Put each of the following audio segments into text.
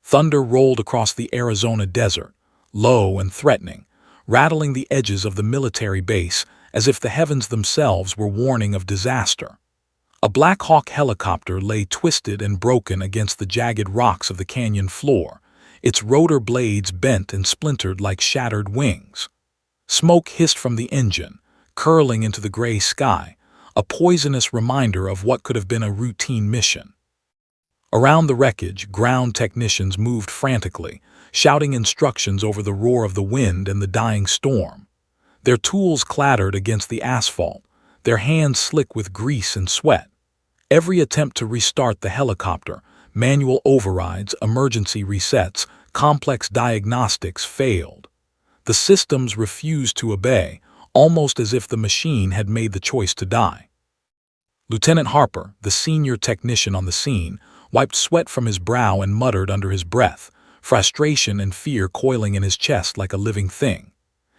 Thunder rolled across the Arizona desert, low and threatening, rattling the edges of the military base as if the heavens themselves were warning of disaster. A Black Hawk helicopter lay twisted and broken against the jagged rocks of the canyon floor, its rotor blades bent and splintered like shattered wings. Smoke hissed from the engine, curling into the gray sky, a poisonous reminder of what could have been a routine mission. Around the wreckage, ground technicians moved frantically, shouting instructions over the roar of the wind and the dying storm. Their tools clattered against the asphalt, their hands slick with grease and sweat. Every attempt to restart the helicopter, manual overrides, emergency resets, complex diagnostics failed. The systems refused to obey, almost as if the machine had made the choice to die. Lieutenant Harper, the senior technician on the scene, wiped sweat from his brow and muttered under his breath, frustration and fear coiling in his chest like a living thing.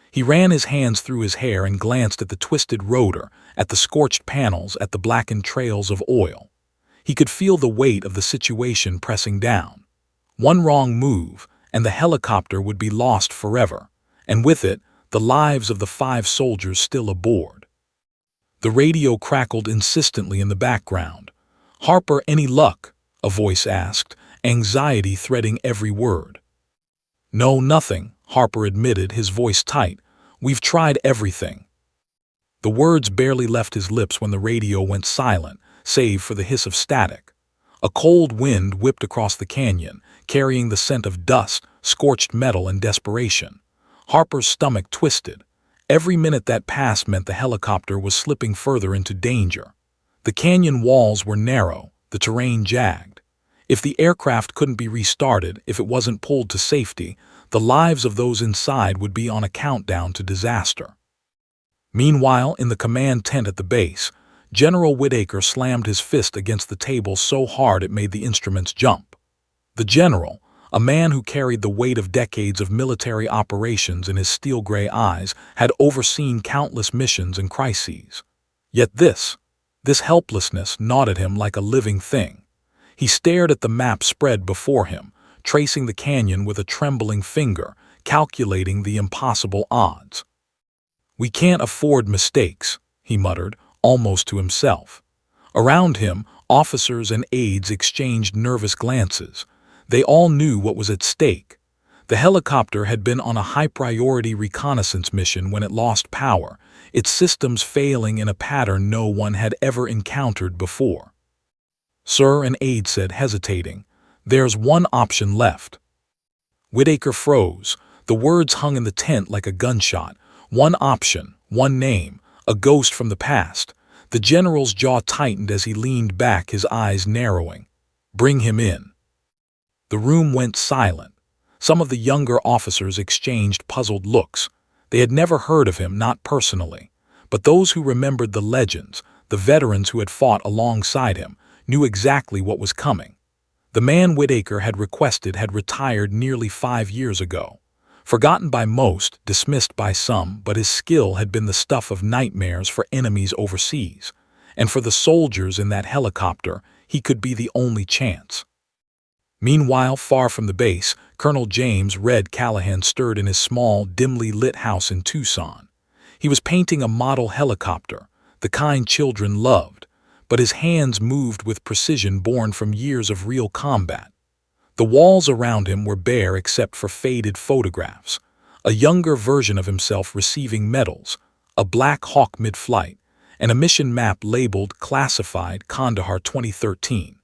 He ran his hands through his hair and glanced at the twisted rotor, at the scorched panels, at the blackened trails of oil. He could feel the weight of the situation pressing down. One wrong move, and the helicopter would be lost forever, and with it, the lives of the 5 soldiers still aboard. The radio crackled insistently in the background. "Harper, any luck?" a voice asked, anxiety threading every word. "No, nothing," Harper admitted, his voice tight. "We've tried everything." The words barely left his lips when the radio went silent, save for the hiss of static. A cold wind whipped across the canyon, carrying the scent of dust, scorched metal, and desperation. Harper's stomach twisted. Every minute that passed meant the helicopter was slipping further into danger. The canyon walls were narrow, the terrain jagged. If the aircraft couldn't be restarted, if it wasn't pulled to safety, the lives of those inside would be on a countdown to disaster. Meanwhile, in the command tent at the base, General Whitaker slammed his fist against the table so hard it made the instruments jump. The general, a man who carried the weight of decades of military operations in his steel-gray eyes, had overseen countless missions and crises. Yet this helplessness gnawed at him like a living thing. He stared at the map spread before him, tracing the canyon with a trembling finger, calculating the impossible odds. "We can't afford mistakes," he muttered, almost to himself. Around him, officers and aides exchanged nervous glances. They all knew what was at stake. The helicopter had been on a high-priority reconnaissance mission when it lost power, its systems failing in a pattern no one had ever encountered before. "Sir," an aide said, hesitating, "there's one option left." Whitaker froze. The words hung in the tent like a gunshot. One option, one name, a ghost from the past. The general's jaw tightened as he leaned back, his eyes narrowing. "Bring him in." The room went silent. Some of the younger officers exchanged puzzled looks. They had never heard of him, not personally. But those who remembered the legends, the veterans who had fought alongside him, knew exactly what was coming. The man Whitaker had requested had retired nearly 5 years ago. Forgotten by most, dismissed by some, but his skill had been the stuff of nightmares for enemies overseas. And for the soldiers in that helicopter, he could be the only chance. Meanwhile, far from the base, Colonel James Red Callahan stirred in his small, dimly lit house in Tucson. He was painting a model helicopter, the kind children loved, but his hands moved with precision born from years of real combat. The walls around him were bare except for faded photographs, a younger version of himself receiving medals, a Black Hawk mid-flight, and a mission map labeled Classified Kandahar 2013.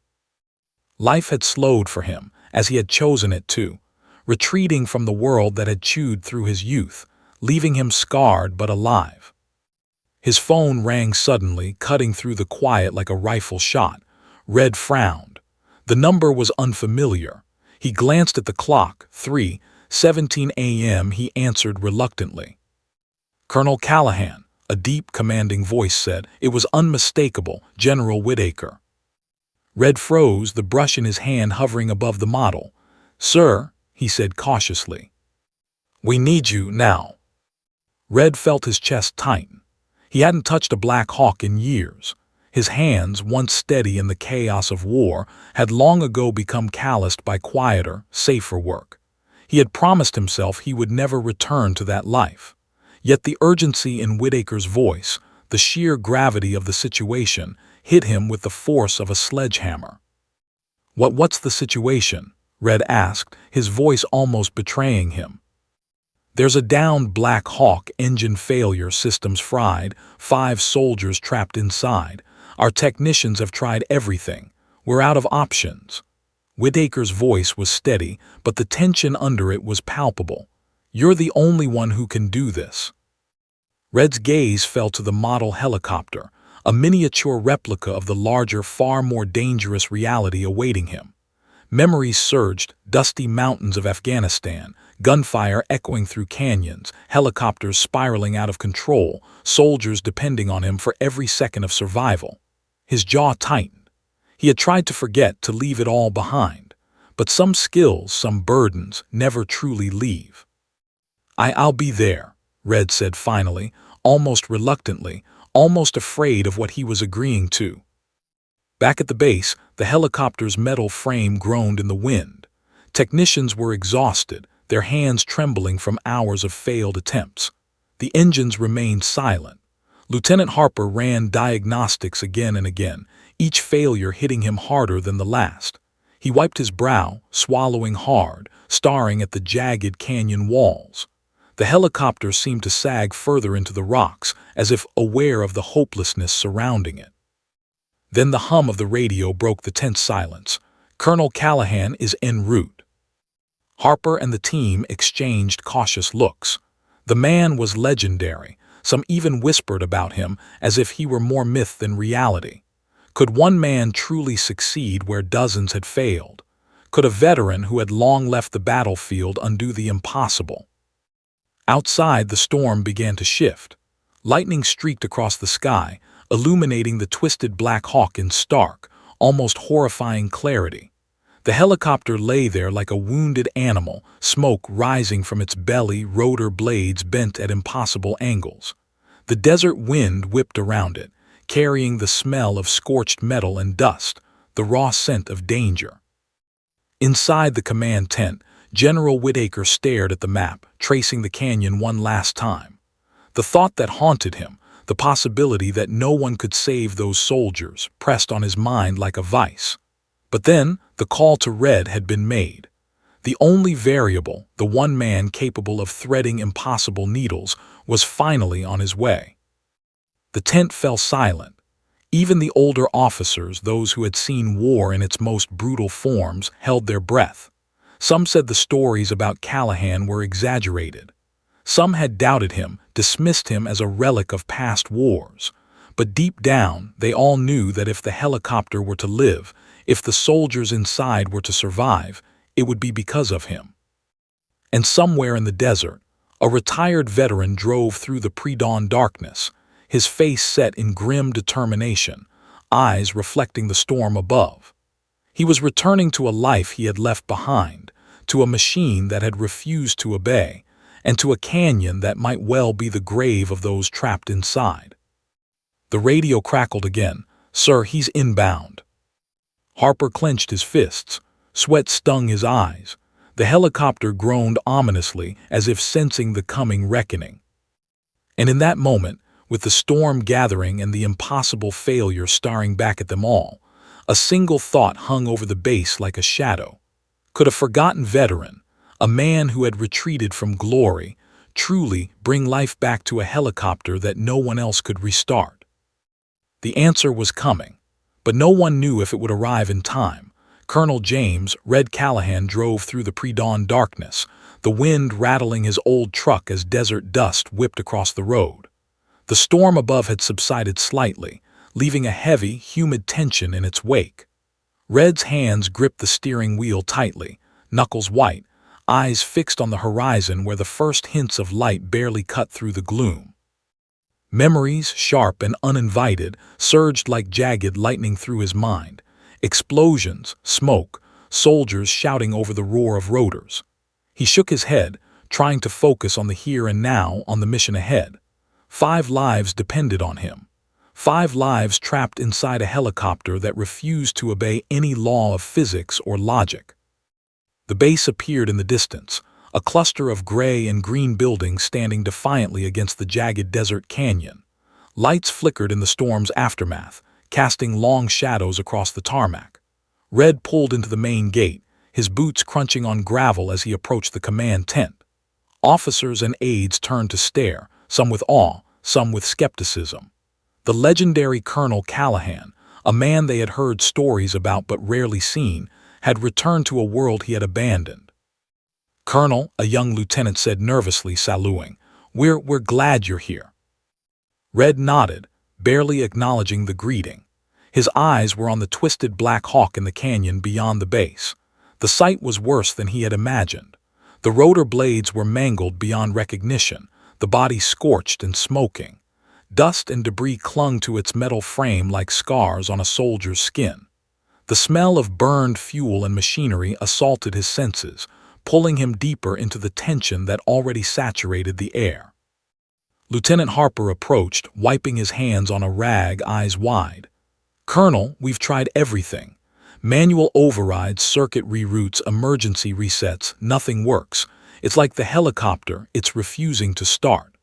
Life had slowed for him, as he had chosen it to, retreating from the world that had chewed through his youth, leaving him scarred but alive. His phone rang suddenly, cutting through the quiet like a rifle shot. Red frowned. The number was unfamiliar. He glanced at the clock. 3:17 a.m. He answered reluctantly. "Colonel Callahan," a deep, commanding voice said. It was unmistakable, General Whitaker. Red froze, the brush in his hand hovering above the model. "Sir," he said cautiously. "We need you now." Red felt his chest tighten. He hadn't touched a Black Hawk in years. His hands, once steady in the chaos of war, had long ago become calloused by quieter, safer work. He had promised himself he would never return to that life. Yet the urgency in Whitaker's voice, the sheer gravity of the situation, hit him with the force of a sledgehammer. What's the situation?" Red asked, his voice almost betraying him. "There's a downed Black Hawk, engine failure, systems fried, 5 soldiers trapped inside. Our technicians have tried everything. We're out of options." Whitaker's voice was steady, but the tension under it was palpable. "You're the only one who can do this." Red's gaze fell to the model helicopter, a miniature replica of the larger, far more dangerous reality awaiting him. Memories surged, dusty mountains of Afghanistan, gunfire echoing through canyons, helicopters spiraling out of control, soldiers depending on him for every second of survival. His jaw tightened. He had tried to forget, to leave it all behind. But some skills, some burdens, never truly leave. I'll be there," Red said finally, almost reluctantly, almost afraid of what he was agreeing to. Back at the base, the helicopter's metal frame groaned in the wind. Technicians were exhausted, their hands trembling from hours of failed attempts. The engines remained silent. Lieutenant Harper ran diagnostics again and again, each failure hitting him harder than the last. He wiped his brow, swallowing hard, staring at the jagged canyon walls. The helicopter seemed to sag further into the rocks, as if aware of the hopelessness surrounding it. Then the hum of the radio broke the tense silence. "Colonel Callahan is en route." Harper and the team exchanged cautious looks. The man was legendary. Some even whispered about him as if he were more myth than reality. Could one man truly succeed where dozens had failed? Could a veteran who had long left the battlefield undo the impossible? Outside, the storm began to shift. Lightning streaked across the sky, illuminating the twisted Black Hawk in stark, almost horrifying clarity. The helicopter lay there like a wounded animal, smoke rising from its belly, rotor blades bent at impossible angles. The desert wind whipped around it, carrying the smell of scorched metal and dust, the raw scent of danger. Inside the command tent, General Whitaker stared at the map, tracing the canyon one last time. The thought that haunted him, the possibility that no one could save those soldiers, pressed on his mind like a vice. But then, the call to Red had been made. The only variable, the one man capable of threading impossible needles, was finally on his way. The tent fell silent. Even the older officers, those who had seen war in its most brutal forms, held their breath. Some said the stories about Callahan were exaggerated. Some had doubted him, dismissed him as a relic of past wars. But deep down, they all knew that if the helicopter were to live, if the soldiers inside were to survive, it would be because of him. And somewhere in the desert, a retired veteran drove through the pre-dawn darkness, his face set in grim determination, eyes reflecting the storm above. He was returning to a life he had left behind, to a machine that had refused to obey, and to a canyon that might well be the grave of those trapped inside. The radio crackled again. "Sir, he's inbound." Harper clenched his fists. Sweat stung his eyes. The helicopter groaned ominously, as if sensing the coming reckoning. And in that moment, with the storm gathering and the impossible failure staring back at them all, a single thought hung over the base like a shadow. Could a forgotten veteran, a man who had retreated from glory, truly bring life back to a helicopter that no one else could restart? The answer was coming, but no one knew if it would arrive in time. Colonel James Red Callahan drove through the pre-dawn darkness, the wind rattling his old truck as desert dust whipped across the road. The storm above had subsided slightly, leaving a heavy, humid tension in its wake. Red's hands gripped the steering wheel tightly, knuckles white, eyes fixed on the horizon where the first hints of light barely cut through the gloom. Memories, sharp and uninvited, surged like jagged lightning through his mind. Explosions, smoke, soldiers shouting over the roar of rotors. He shook his head, trying to focus on the here and now, on the mission ahead. 5 lives depended on him. 5 lives trapped inside a helicopter that refused to obey any law of physics or logic. The base appeared in the distance, a cluster of gray and green buildings standing defiantly against the jagged desert canyon. Lights flickered in the storm's aftermath, casting long shadows across the tarmac. Red pulled into the main gate, his boots crunching on gravel as he approached the command tent. Officers and aides turned to stare, some with awe, some with skepticism. The legendary Colonel Callahan, a man they had heard stories about but rarely seen, had returned to a world he had abandoned. "Colonel," a young lieutenant said nervously, saluting, We're glad you're here." Red nodded, barely acknowledging the greeting. His eyes were on the twisted Black Hawk in the canyon beyond the base. The sight was worse than he had imagined. The rotor blades were mangled beyond recognition, the body scorched and smoking. Dust and debris clung to its metal frame like scars on a soldier's skin. The smell of burned fuel and machinery assaulted his senses, pulling him deeper into the tension that already saturated the air. Lieutenant Harper approached, wiping his hands on a rag, eyes wide. "Colonel, we've tried everything. Manual overrides, circuit reroutes, emergency resets, nothing works. It's like the helicopter, it's refusing to start."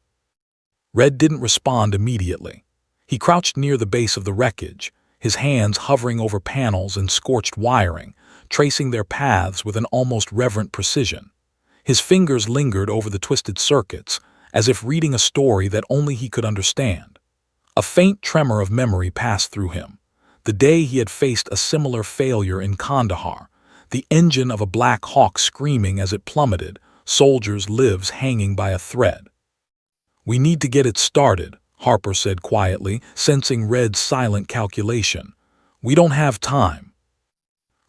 Red didn't respond immediately. He crouched near the base of the wreckage, his hands hovering over panels and scorched wiring, tracing their paths with an almost reverent precision. His fingers lingered over the twisted circuits, as if reading a story that only he could understand. A faint tremor of memory passed through him. The day he had faced a similar failure in Kandahar, the engine of a Black Hawk screaming as it plummeted, soldiers' lives hanging by a thread. "We need to get it started," Harper said quietly, sensing Red's silent calculation. "We don't have time."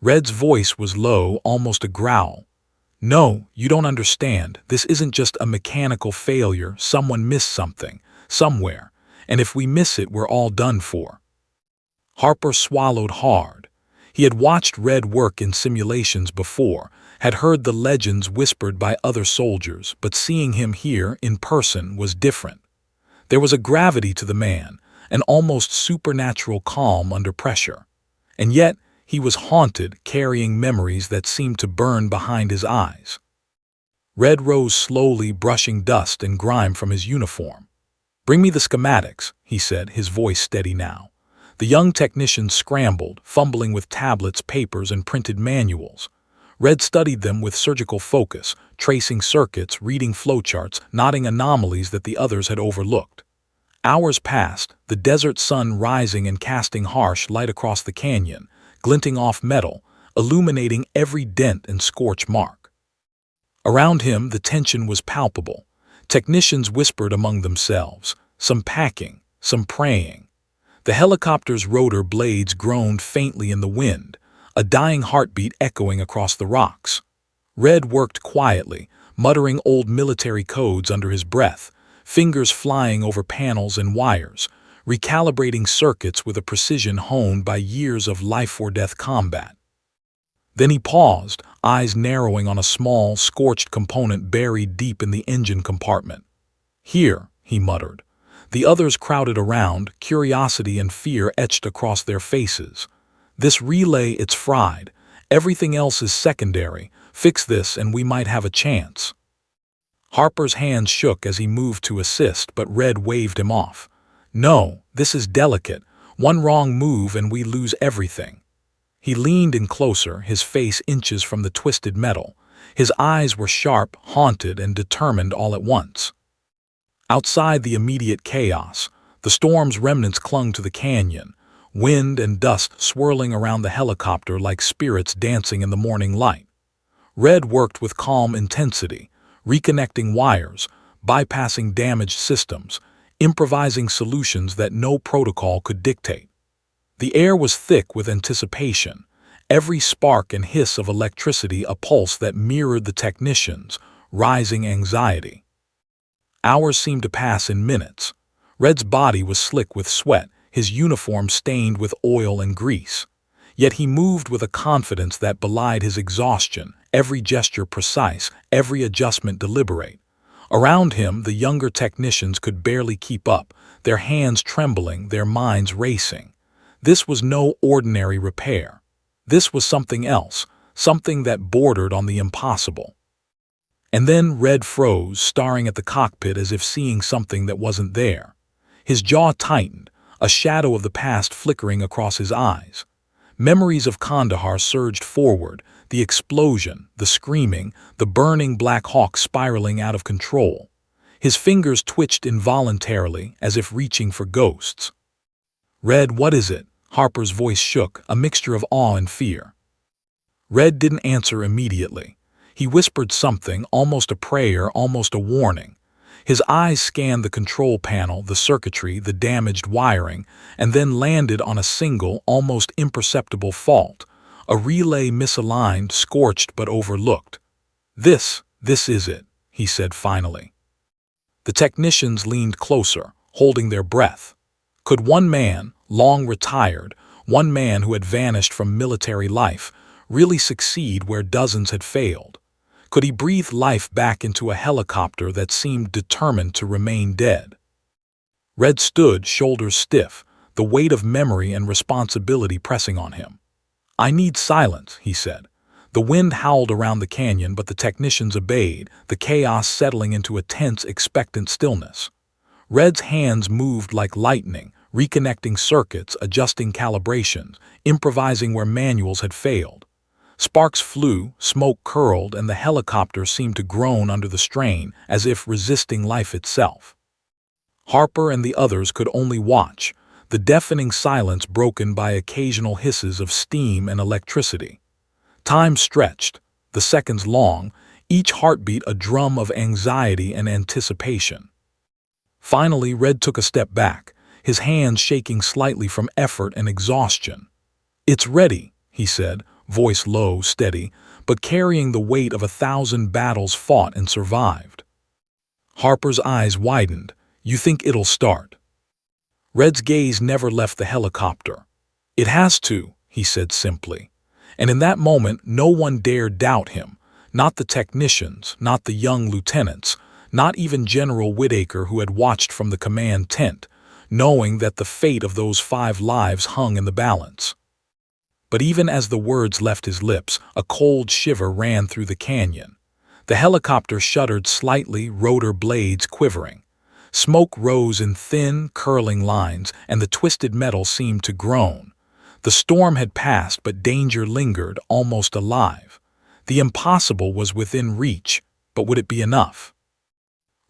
Red's voice was low, almost a growl. "No, you don't understand. This isn't just a mechanical failure. Someone missed something, somewhere, and if we miss it, we're all done for." Harper swallowed hard. He had watched Red work in simulations before, had heard the legends whispered by other soldiers, but seeing him here in person was different. There was a gravity to the man, an almost supernatural calm under pressure. And yet, he was haunted, carrying memories that seemed to burn behind his eyes. Red rose slowly, brushing dust and grime from his uniform. "Bring me the schematics," he said, his voice steady now. The young technician scrambled, fumbling with tablets, papers, and printed manuals. Red studied them with surgical focus, tracing circuits, reading flowcharts, noting anomalies that the others had overlooked. Hours passed, the desert sun rising and casting harsh light across the canyon, glinting off metal, illuminating every dent and scorch mark. Around him, the tension was palpable. Technicians whispered among themselves, some packing, some praying. The helicopter's rotor blades groaned faintly in the wind, a dying heartbeat echoing across the rocks. Red worked quietly, muttering old military codes under his breath, fingers flying over panels and wires, recalibrating circuits with a precision honed by years of life-or-death combat. Then he paused, eyes narrowing on a small, scorched component buried deep in the engine compartment. "Here," he muttered. The others crowded around, curiosity and fear etched across their faces. "This relay, it's fried. Everything else is secondary. Fix this and we might have a chance." Harper's hands shook as he moved to assist, but Red waved him off. "No, this is delicate. One wrong move and we lose everything." He leaned in closer, his face inches from the twisted metal. His eyes were sharp, haunted, and determined all at once. Outside the immediate chaos, the storm's remnants clung to the canyon, wind and dust swirling around the helicopter like spirits dancing in the morning light. Red worked with calm intensity, reconnecting wires, bypassing damaged systems, improvising solutions that no protocol could dictate. The air was thick with anticipation, every spark and hiss of electricity a pulse that mirrored the technicians' rising anxiety. Hours seemed to pass in minutes. Red's body was slick with sweat, his uniform stained with oil and grease. Yet he moved with a confidence that belied his exhaustion, every gesture precise, every adjustment deliberate. Around him, the younger technicians could barely keep up, their hands trembling, their minds racing. This was no ordinary repair. This was something else, something that bordered on the impossible. And then Red froze, staring at the cockpit as if seeing something that wasn't there. His jaw tightened, a shadow of the past flickering across his eyes. Memories of Kandahar surged forward, the explosion, the screaming, the burning Black Hawk spiraling out of control. His fingers twitched involuntarily, as if reaching for ghosts. "Red, what is it?" Harper's voice shook, a mixture of awe and fear. Red didn't answer immediately. He whispered something, almost a prayer, almost a warning. His eyes scanned the control panel, the circuitry, the damaged wiring, and then landed on a single, almost imperceptible fault. A relay misaligned, scorched but overlooked. This is it," he said finally. The technicians leaned closer, holding their breath. Could one man, long retired, one man who had vanished from military life, really succeed where dozens had failed? Could he breathe life back into a helicopter that seemed determined to remain dead? Red stood, shoulders stiff, the weight of memory and responsibility pressing on him. "I need silence," he said. The wind howled around the canyon, but the technicians obeyed, the chaos settling into a tense, expectant stillness. Red's hands moved like lightning, reconnecting circuits, adjusting calibrations, improvising where manuals had failed. Sparks flew, smoke curled, and the helicopter seemed to groan under the strain, as if resisting life itself. Harper and the others could only watch, the deafening silence broken by occasional hisses of steam and electricity. Time stretched, the seconds long, each heartbeat a drum of anxiety and anticipation. Finally, Red took a step back, his hands shaking slightly from effort and exhaustion. "It's ready," he said, voice low, steady, but carrying the weight of 1,000 battles fought and survived. Harper's eyes widened. "You think it'll start?" Red's gaze never left the helicopter. "It has to," he said simply. And in that moment, no one dared doubt him, not the technicians, not the young lieutenants, not even General Whitaker, who had watched from the command tent, knowing that the fate of those 5 lives hung in the balance. But even as the words left his lips, a cold shiver ran through the canyon. The helicopter shuddered slightly, rotor blades quivering. Smoke rose in thin, curling lines, and the twisted metal seemed to groan. The storm had passed, but danger lingered, almost alive. The impossible was within reach, but would it be enough?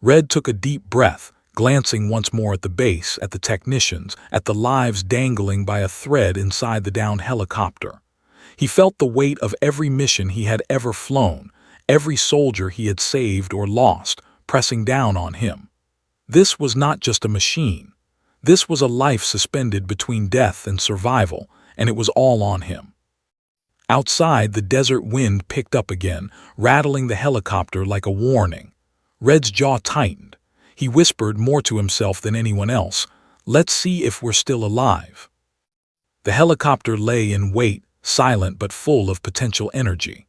Red took a deep breath, glancing once more at the base, at the technicians, at the lives dangling by a thread inside the downed helicopter. He felt the weight of every mission he had ever flown, every soldier he had saved or lost, pressing down on him. This was not just a machine. This was a life suspended between death and survival, and it was all on him. Outside, the desert wind picked up again, rattling the helicopter like a warning. Red's jaw tightened. He whispered more to himself than anyone else, "Let's see if we're still alive." The helicopter lay in wait, silent but full of potential energy.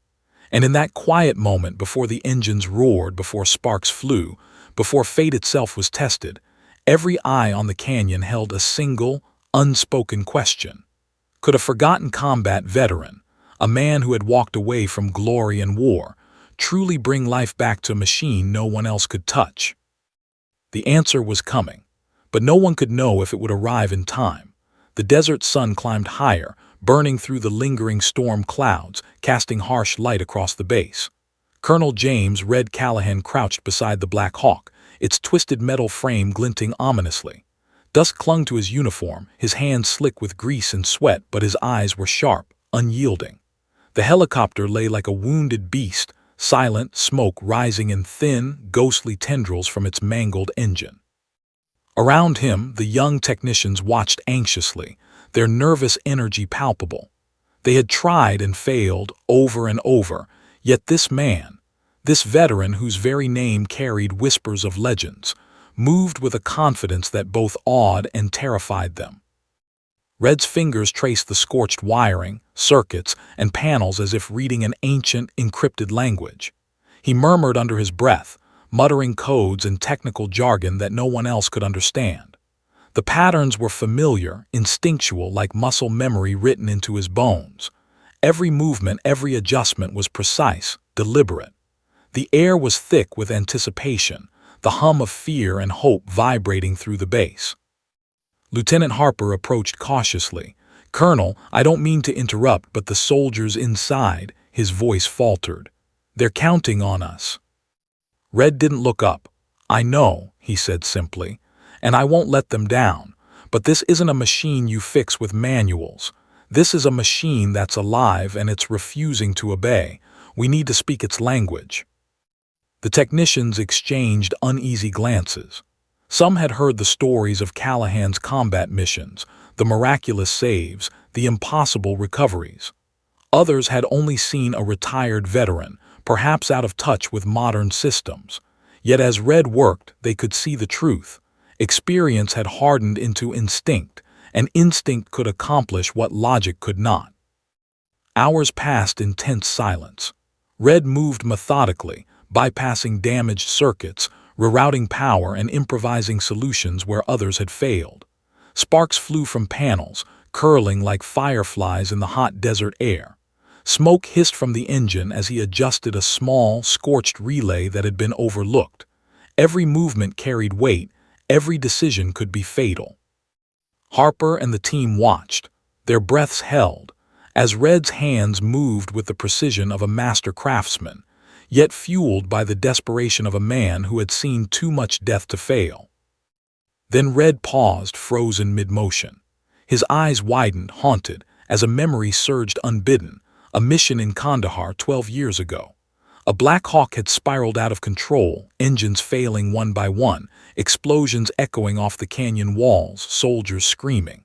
And in that quiet moment, before the engines roared, before sparks flew, before fate itself was tested, every eye on the canyon held a single, unspoken question. Could a forgotten combat veteran, a man who had walked away from glory and war, truly bring life back to a machine no one else could touch? The answer was coming, but no one could know if it would arrive in time. The desert sun climbed higher, burning through the lingering storm clouds, casting harsh light across the base. Colonel James Red Callahan crouched beside the Black Hawk, its twisted metal frame glinting ominously. Dust clung to his uniform, his hands slick with grease and sweat, but his eyes were sharp, unyielding. The helicopter lay like a wounded beast, silent, smoke rising in thin, ghostly tendrils from its mangled engine. Around him, the young technicians watched anxiously, their nervous energy palpable. They had tried and failed over and over, yet this man, this veteran whose very name carried whispers of legends, moved with a confidence that both awed and terrified them. Red's fingers traced the scorched wiring, circuits, and panels as if reading an ancient, encrypted language. He murmured under his breath, muttering codes and technical jargon that no one else could understand. The patterns were familiar, instinctual, like muscle memory written into his bones. Every movement, every adjustment was precise, deliberate. The air was thick with anticipation, the hum of fear and hope vibrating through the base. Lieutenant Harper approached cautiously. "Colonel, I don't mean to interrupt, but the soldiers inside," his voice faltered. "They're counting on us." Red didn't look up. "I know," he said simply, "and I won't let them down. But this isn't a machine you fix with manuals. This is a machine that's alive and it's refusing to obey. We need to speak its language." The technicians exchanged uneasy glances. Some had heard the stories of Callahan's combat missions, the miraculous saves, the impossible recoveries. Others had only seen a retired veteran, perhaps out of touch with modern systems. Yet as Red worked, they could see the truth. Experience had hardened into instinct, and instinct could accomplish what logic could not. Hours passed in tense silence. Red moved methodically, bypassing damaged circuits, rerouting power and improvising solutions where others had failed. Sparks flew from panels, curling like fireflies in the hot desert air. Smoke hissed from the engine as he adjusted a small, scorched relay that had been overlooked. Every movement carried weight, every decision could be fatal. Harper and the team watched, their breaths held, as Red's hands moved with the precision of a master craftsman, yet fueled by the desperation of a man who had seen too much death to fail. Then Red paused, frozen mid-motion. His eyes widened, haunted, as a memory surged unbidden, a mission in Kandahar 12 years ago. A Black Hawk had spiraled out of control, engines failing one by one, explosions echoing off the canyon walls, soldiers screaming.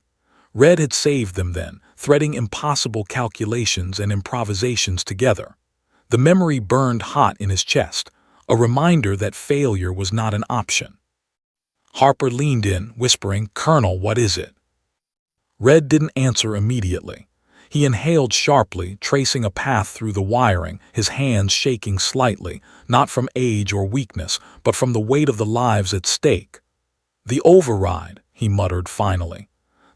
Red had saved them then, threading impossible calculations and improvisations together. The memory burned hot in his chest, a reminder that failure was not an option. Harper leaned in, whispering, "Colonel, what is it?" Red didn't answer immediately. He inhaled sharply, tracing a path through the wiring, his hands shaking slightly, not from age or weakness, but from the weight of the lives at stake. "The override," he muttered finally.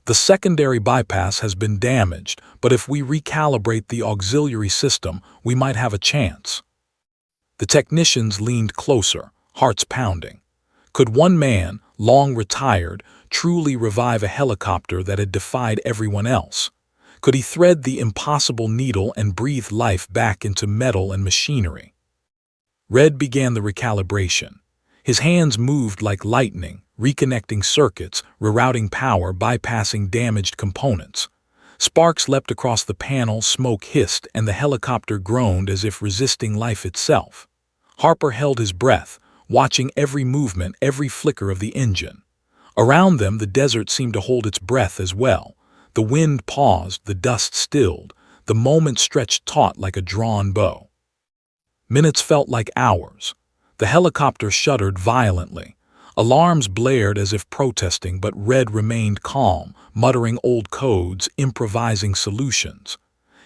"The secondary bypass has been damaged, but if we recalibrate the auxiliary system, we might have a chance." The technicians leaned closer, hearts pounding. Could one man, long retired, truly revive a helicopter that had defied everyone else? Could he thread the impossible needle and breathe life back into metal and machinery? Red began the recalibration. His hands moved like lightning, reconnecting circuits, rerouting power, bypassing damaged components. Sparks leapt across the panel, smoke hissed, and the helicopter groaned as if resisting life itself. Harper held his breath, watching every movement, every flicker of the engine. Around them, the desert seemed to hold its breath as well. The wind paused, the dust stilled, the moment stretched taut like a drawn bow. Minutes felt like hours. The helicopter shuddered violently. Alarms blared as if protesting, but Red remained calm, muttering old codes, improvising solutions.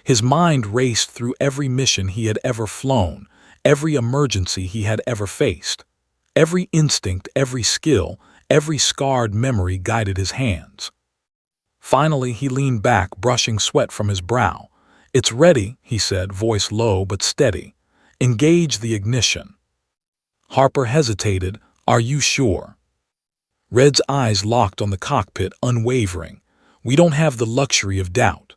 His mind raced through every mission he had ever flown, every emergency he had ever faced. Every instinct, every skill, every scarred memory guided his hands. Finally, he leaned back, brushing sweat from his brow. "It's ready," he said, voice low but steady. "Engage the ignition." Harper hesitated. "Are you sure?" Red's eyes locked on the cockpit, unwavering. "We don't have the luxury of doubt."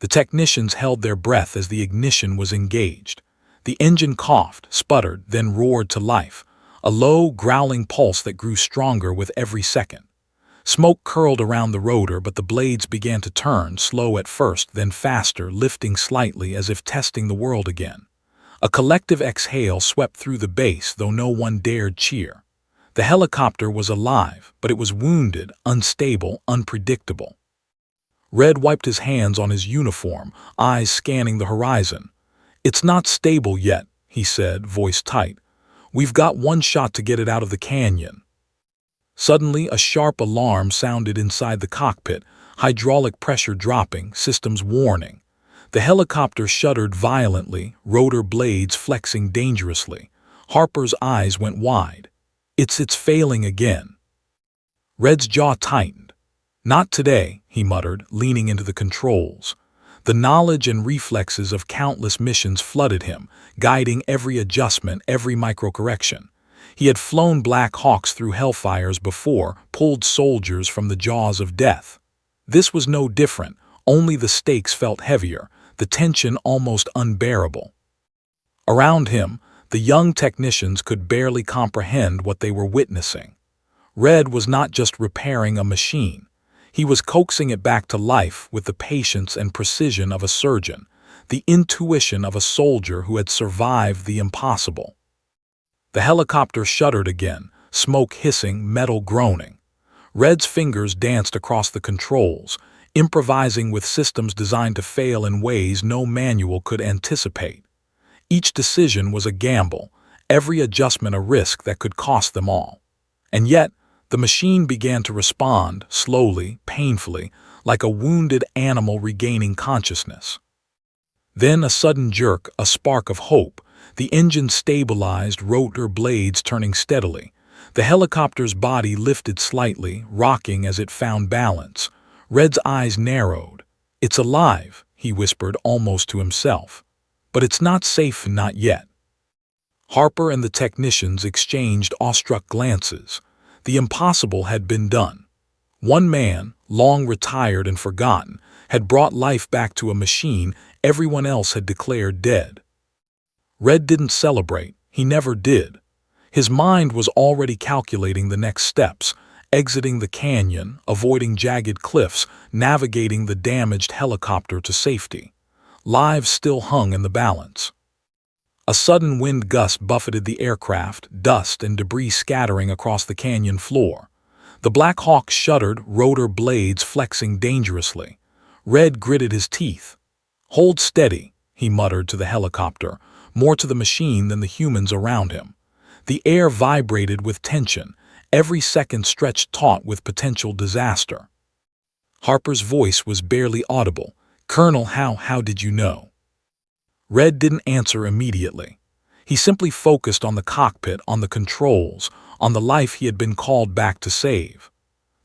The technicians held their breath as the ignition was engaged. The engine coughed, sputtered, then roared to life, a low, growling pulse that grew stronger with every second. Smoke curled around the rotor, but the blades began to turn, slow at first, then faster, lifting slightly as if testing the world again. A collective exhale swept through the base, though no one dared cheer. The helicopter was alive, but it was wounded, unstable, unpredictable. Red wiped his hands on his uniform, eyes scanning the horizon. "It's not stable yet," he said, voice tight. "We've got one shot to get it out of the canyon." Suddenly, a sharp alarm sounded inside the cockpit, hydraulic pressure dropping, systems warning. The helicopter shuddered violently, rotor blades flexing dangerously. Harper's eyes went wide. It's failing again. Red's jaw tightened. Not today, he muttered, leaning into the controls. The knowledge and reflexes of countless missions flooded him, guiding every adjustment, every microcorrection. He had flown Black Hawks through hellfires before, pulled soldiers from the jaws of death. This was no different, only the stakes felt heavier, the tension almost unbearable. Around him, the young technicians could barely comprehend what they were witnessing. Red was not just repairing a machine. He was coaxing it back to life with the patience and precision of a surgeon, the intuition of a soldier who had survived the impossible. The helicopter shuddered again, smoke hissing, metal groaning. Red's fingers danced across the controls, improvising with systems designed to fail in ways no manual could anticipate. Each decision was a gamble, every adjustment a risk that could cost them all. And yet, the machine began to respond, slowly, painfully, like a wounded animal regaining consciousness. Then a sudden jerk, a spark of hope. The engine stabilized, rotor blades turning steadily. The helicopter's body lifted slightly, rocking as it found balance. Red's eyes narrowed. "It's alive," he whispered almost to himself. "But it's not safe, not yet." Harper and the technicians exchanged awestruck glances. The impossible had been done. One man, long retired and forgotten, had brought life back to a machine everyone else had declared dead. Red didn't celebrate. He never did. His mind was already calculating the next steps, exiting the canyon, avoiding jagged cliffs, navigating the damaged helicopter to safety. Lives still hung in the balance. A sudden wind gust buffeted the aircraft, dust and debris scattering across the canyon floor. The Black Hawk shuddered, rotor blades flexing dangerously. Red gritted his teeth. "Hold steady," he muttered to the helicopter, more to the machine than the humans around him. The air vibrated with tension, every second stretched taut with potential disaster. Harper's voice was barely audible. "Colonel, how did you know?" Red didn't answer immediately. He simply focused on the cockpit, on the controls, on the life he had been called back to save.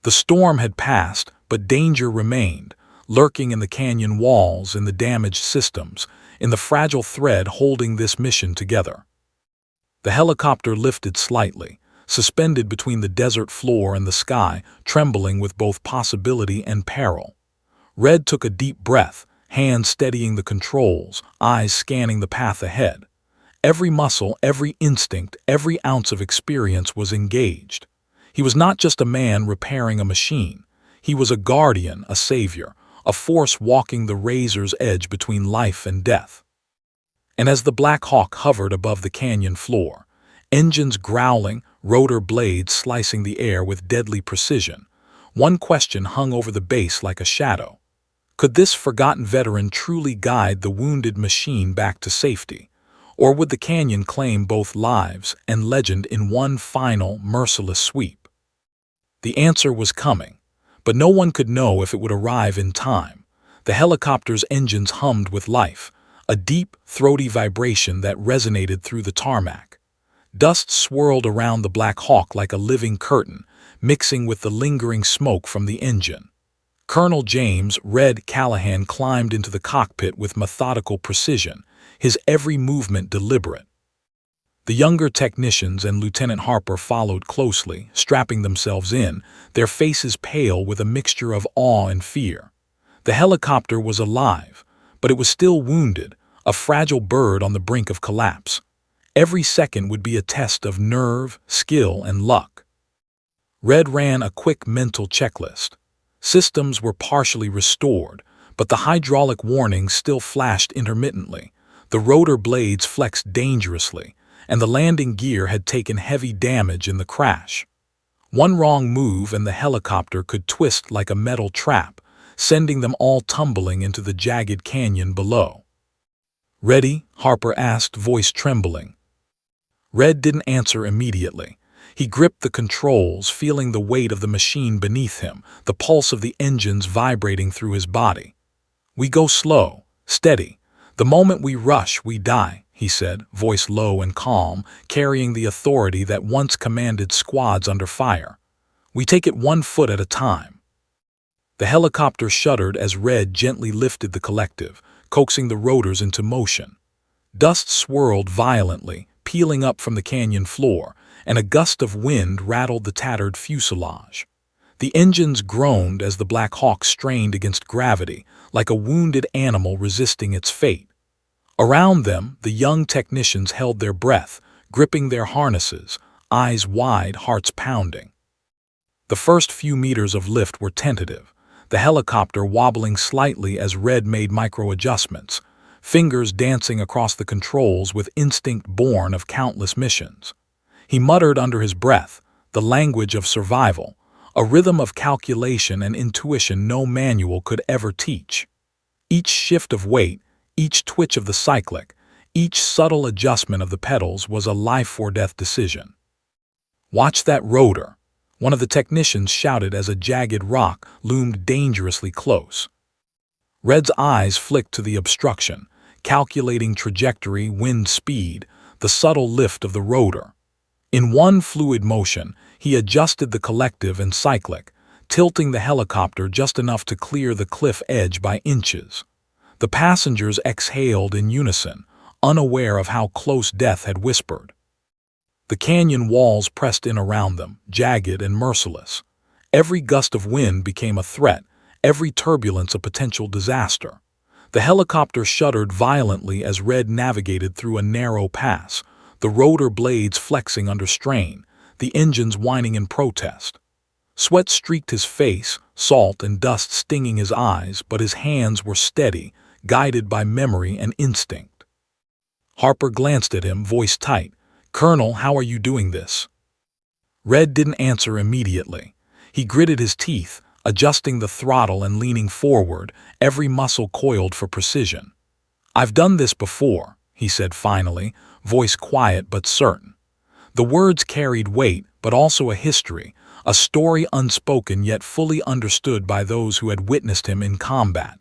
The storm had passed, but danger remained, lurking in the canyon walls, in the damaged systems, in the fragile thread holding this mission together. The helicopter lifted slightly, suspended between the desert floor and the sky, trembling with both possibility and peril. Red took a deep breath, hands steadying the controls, eyes scanning the path ahead. Every muscle, every instinct, every ounce of experience was engaged. He was not just a man repairing a machine. He was a guardian, a savior, a force walking the razor's edge between life and death. And as the Black Hawk hovered above the canyon floor, engines growling, rotor blades slicing the air with deadly precision, one question hung over the base like a shadow. Could this forgotten veteran truly guide the wounded machine back to safety? Or would the canyon claim both lives and legend in one final, merciless sweep? The answer was coming, but no one could know if it would arrive in time. The helicopter's engines hummed with life, a deep, throaty vibration that resonated through the tarmac. Dust swirled around the Black Hawk like a living curtain, mixing with the lingering smoke from the engine. Colonel James "Red" Callahan climbed into the cockpit with methodical precision, his every movement deliberate. The younger technicians and Lieutenant Harper followed closely, strapping themselves in, their faces pale with a mixture of awe and fear. The helicopter was alive, but it was still wounded, a fragile bird on the brink of collapse. Every second would be a test of nerve, skill, and luck. Red ran a quick mental checklist. Systems were partially restored, but the hydraulic warnings still flashed intermittently. The rotor blades flexed dangerously, and the landing gear had taken heavy damage in the crash. One wrong move and the helicopter could twist like a metal trap, sending them all tumbling into the jagged canyon below. "Ready?" Harper asked, voice trembling. Red didn't answer immediately. He gripped the controls, feeling the weight of the machine beneath him, the pulse of the engines vibrating through his body. "We go slow, steady. The moment we rush, we die," he said, voice low and calm, carrying the authority that once commanded squads under fire. "We take it 1 foot at a time." The helicopter shuddered as Red gently lifted the collective, coaxing the rotors into motion. Dust swirled violently, peeling up from the canyon floor, and a gust of wind rattled the tattered fuselage. The engines groaned as the Black Hawk strained against gravity, like a wounded animal resisting its fate. Around them, the young technicians held their breath, gripping their harnesses, eyes wide, hearts pounding. The first few meters of lift were tentative, the helicopter wobbling slightly as Red made micro-adjustments, fingers dancing across the controls with instinct born of countless missions. He muttered under his breath, the language of survival, a rhythm of calculation and intuition no manual could ever teach. Each shift of weight, each twitch of the cyclic, each subtle adjustment of the pedals was a life-or-death decision. "Watch that rotor," one of the technicians shouted as a jagged rock loomed dangerously close. Red's eyes flicked to the obstruction, calculating trajectory, wind speed, the subtle lift of the rotor. In one fluid motion, he adjusted the collective and cyclic, tilting the helicopter just enough to clear the cliff edge by inches. The passengers exhaled in unison, unaware of how close death had whispered. The canyon walls pressed in around them, jagged and merciless. Every gust of wind became a threat, every turbulence a potential disaster. The helicopter shuddered violently as Red navigated through a narrow pass, the rotor blades flexing under strain, the engines whining in protest. Sweat streaked his face, salt and dust stinging his eyes, but his hands were steady, guided by memory and instinct. Harper glanced at him, voice tight. "Colonel, how are you doing this?" Red didn't answer immediately. He gritted his teeth, adjusting the throttle and leaning forward, every muscle coiled for precision. "I've done this before," he said finally, voice quiet but certain. The words carried weight, but also a history, a story unspoken yet fully understood by those who had witnessed him in combat.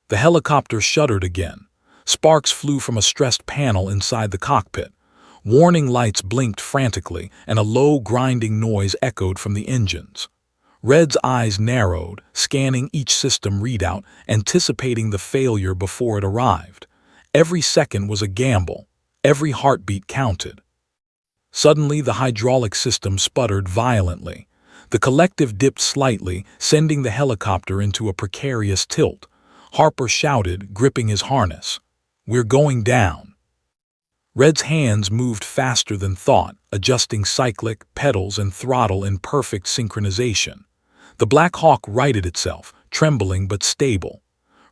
The helicopter shuddered again. Sparks flew from a stressed panel inside the cockpit. Warning lights blinked frantically, and a low grinding noise echoed from the engines. Red's eyes narrowed, scanning each system readout, anticipating the failure before it arrived. Every second was a gamble. Every heartbeat counted. Suddenly, the hydraulic system sputtered violently. The collective dipped slightly, sending the helicopter into a precarious tilt. Harper shouted, gripping his harness, "We're going down." Red's hands moved faster than thought, adjusting cyclic, pedals, and throttle in perfect synchronization. The Black Hawk righted itself, trembling but stable.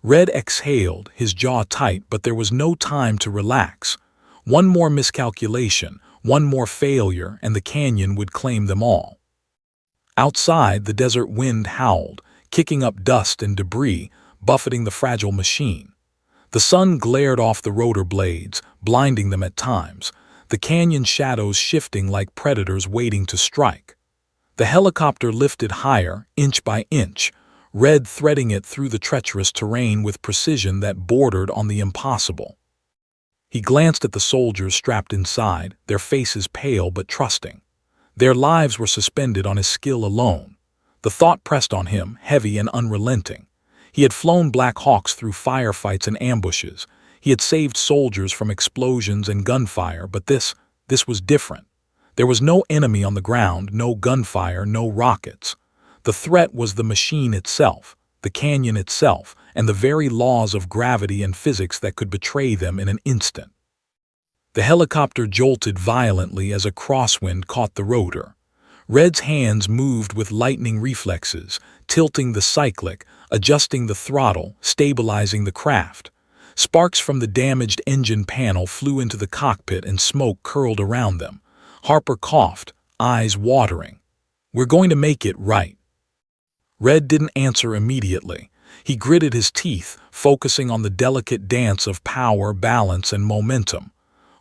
Red exhaled, his jaw tight, but there was no time to relax. One more miscalculation, one more failure, and the canyon would claim them all. Outside, the desert wind howled, kicking up dust and debris, buffeting the fragile machine. The sun glared off the rotor blades, blinding them at times, the canyon shadows shifting like predators waiting to strike. The helicopter lifted higher, inch by inch, Red threading it through the treacherous terrain with precision that bordered on the impossible. He glanced at the soldiers strapped inside, their faces pale but trusting. Their lives were suspended on his skill alone. The thought pressed on him, heavy and unrelenting. He had flown Black Hawks through firefights and ambushes. He had saved soldiers from explosions and gunfire, but this was different. There was no enemy on the ground, no gunfire, no rockets. The threat was the machine itself, the canyon itself, and the very laws of gravity and physics that could betray them in an instant. The helicopter jolted violently as a crosswind caught the rotor. Red's hands moved with lightning reflexes, tilting the cyclic, adjusting the throttle, stabilizing the craft. Sparks from the damaged engine panel flew into the cockpit and smoke curled around them. Harper coughed, eyes watering. "We're going to make it right." Red didn't answer immediately. He gritted his teeth, focusing on the delicate dance of power, balance, and momentum.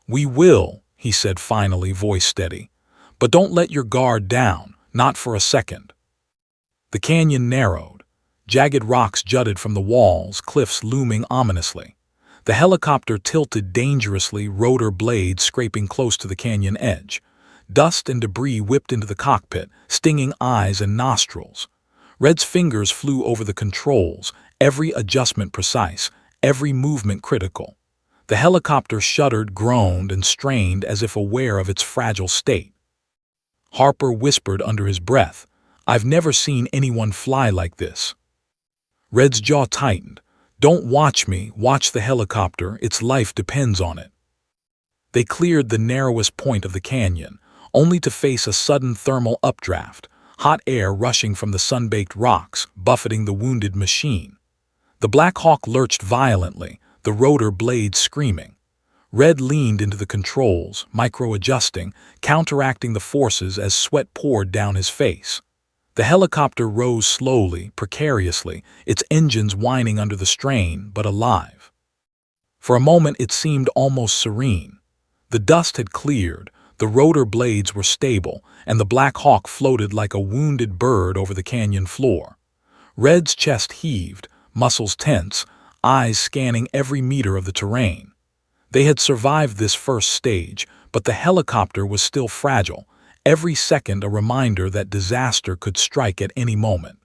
"We will," he said finally, voice steady. "But don't let your guard down, not for a second." The canyon narrowed. Jagged rocks jutted from the walls, cliffs looming ominously. The helicopter tilted dangerously, rotor blades scraping close to the canyon edge. Dust and debris whipped into the cockpit, stinging eyes and nostrils. Red's fingers flew over the controls, every adjustment precise, every movement critical. The helicopter shuddered, groaned, and strained as if aware of its fragile state. Harper whispered under his breath, "I've never seen anyone fly like this." Red's jaw tightened. "Don't watch me, watch the helicopter, its life depends on it." They cleared the narrowest point of the canyon, only to face a sudden thermal updraft, hot air rushing from the sun-baked rocks, buffeting the wounded machine. The Black Hawk lurched violently, the rotor blades screaming. Red leaned into the controls, micro-adjusting, counteracting the forces as sweat poured down his face. The helicopter rose slowly, precariously, its engines whining under the strain, but alive. For a moment it seemed almost serene. The dust had cleared, the rotor blades were stable, and the Black Hawk floated like a wounded bird over the canyon floor. Red's chest heaved, muscles tense, eyes scanning every meter of the terrain. They had survived this first stage, but the helicopter was still fragile, every second a reminder that disaster could strike at any moment.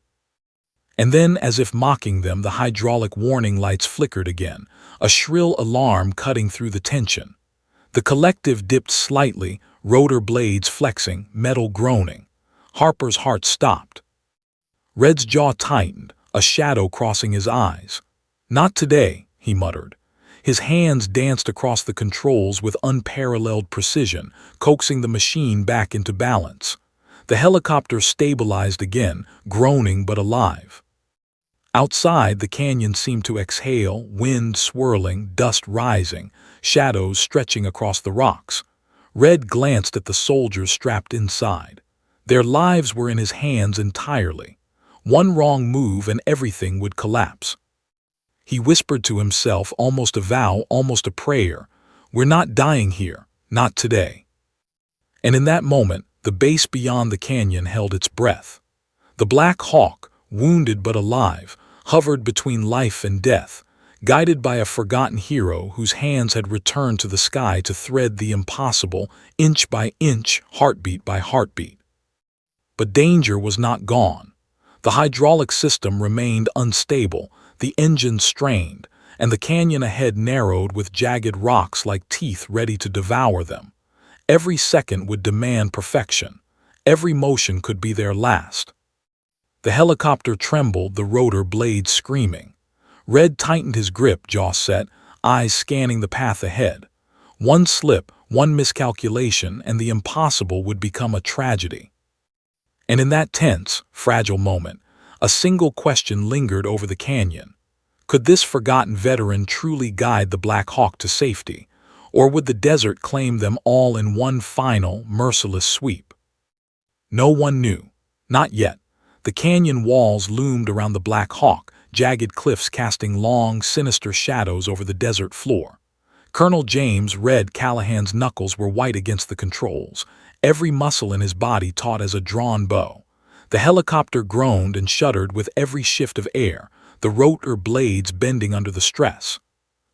And then, as if mocking them, the hydraulic warning lights flickered again, a shrill alarm cutting through the tension. The collective dipped slightly, rotor blades flexing, metal groaning. Harper's heart stopped. Red's jaw tightened, a shadow crossing his eyes. "Not today," he muttered. His hands danced across the controls with unparalleled precision, coaxing the machine back into balance. The helicopter stabilized again, groaning but alive. Outside, the canyon seemed to exhale, wind swirling, dust rising, shadows stretching across the rocks. Red glanced at the soldiers strapped inside. Their lives were in his hands entirely. One wrong move and everything would collapse. He whispered to himself, almost a vow, almost a prayer, "We're not dying here, not today." And in that moment, the base beyond the canyon held its breath. The Black Hawk, wounded but alive, hovered between life and death, guided by a forgotten hero whose hands had returned to the sky to thread the impossible, inch by inch, heartbeat by heartbeat. But danger was not gone. The hydraulic system remained unstable, the engine strained, and the canyon ahead narrowed with jagged rocks like teeth ready to devour them. Every second would demand perfection. Every motion could be their last. The helicopter trembled, the rotor blades screaming. Red tightened his grip, jaw set, eyes scanning the path ahead. One slip, one miscalculation, and the impossible would become a tragedy. And in that tense, fragile moment, a single question lingered over the canyon. Could this forgotten veteran truly guide the Black Hawk to safety, or would the desert claim them all in one final, merciless sweep? No one knew. Not yet. The canyon walls loomed around the Black Hawk, jagged cliffs casting long, sinister shadows over the desert floor. Colonel James Red Callahan's knuckles were white against the controls, every muscle in his body taut as a drawn bow. The helicopter groaned and shuddered with every shift of air, the rotor blades bending under the stress.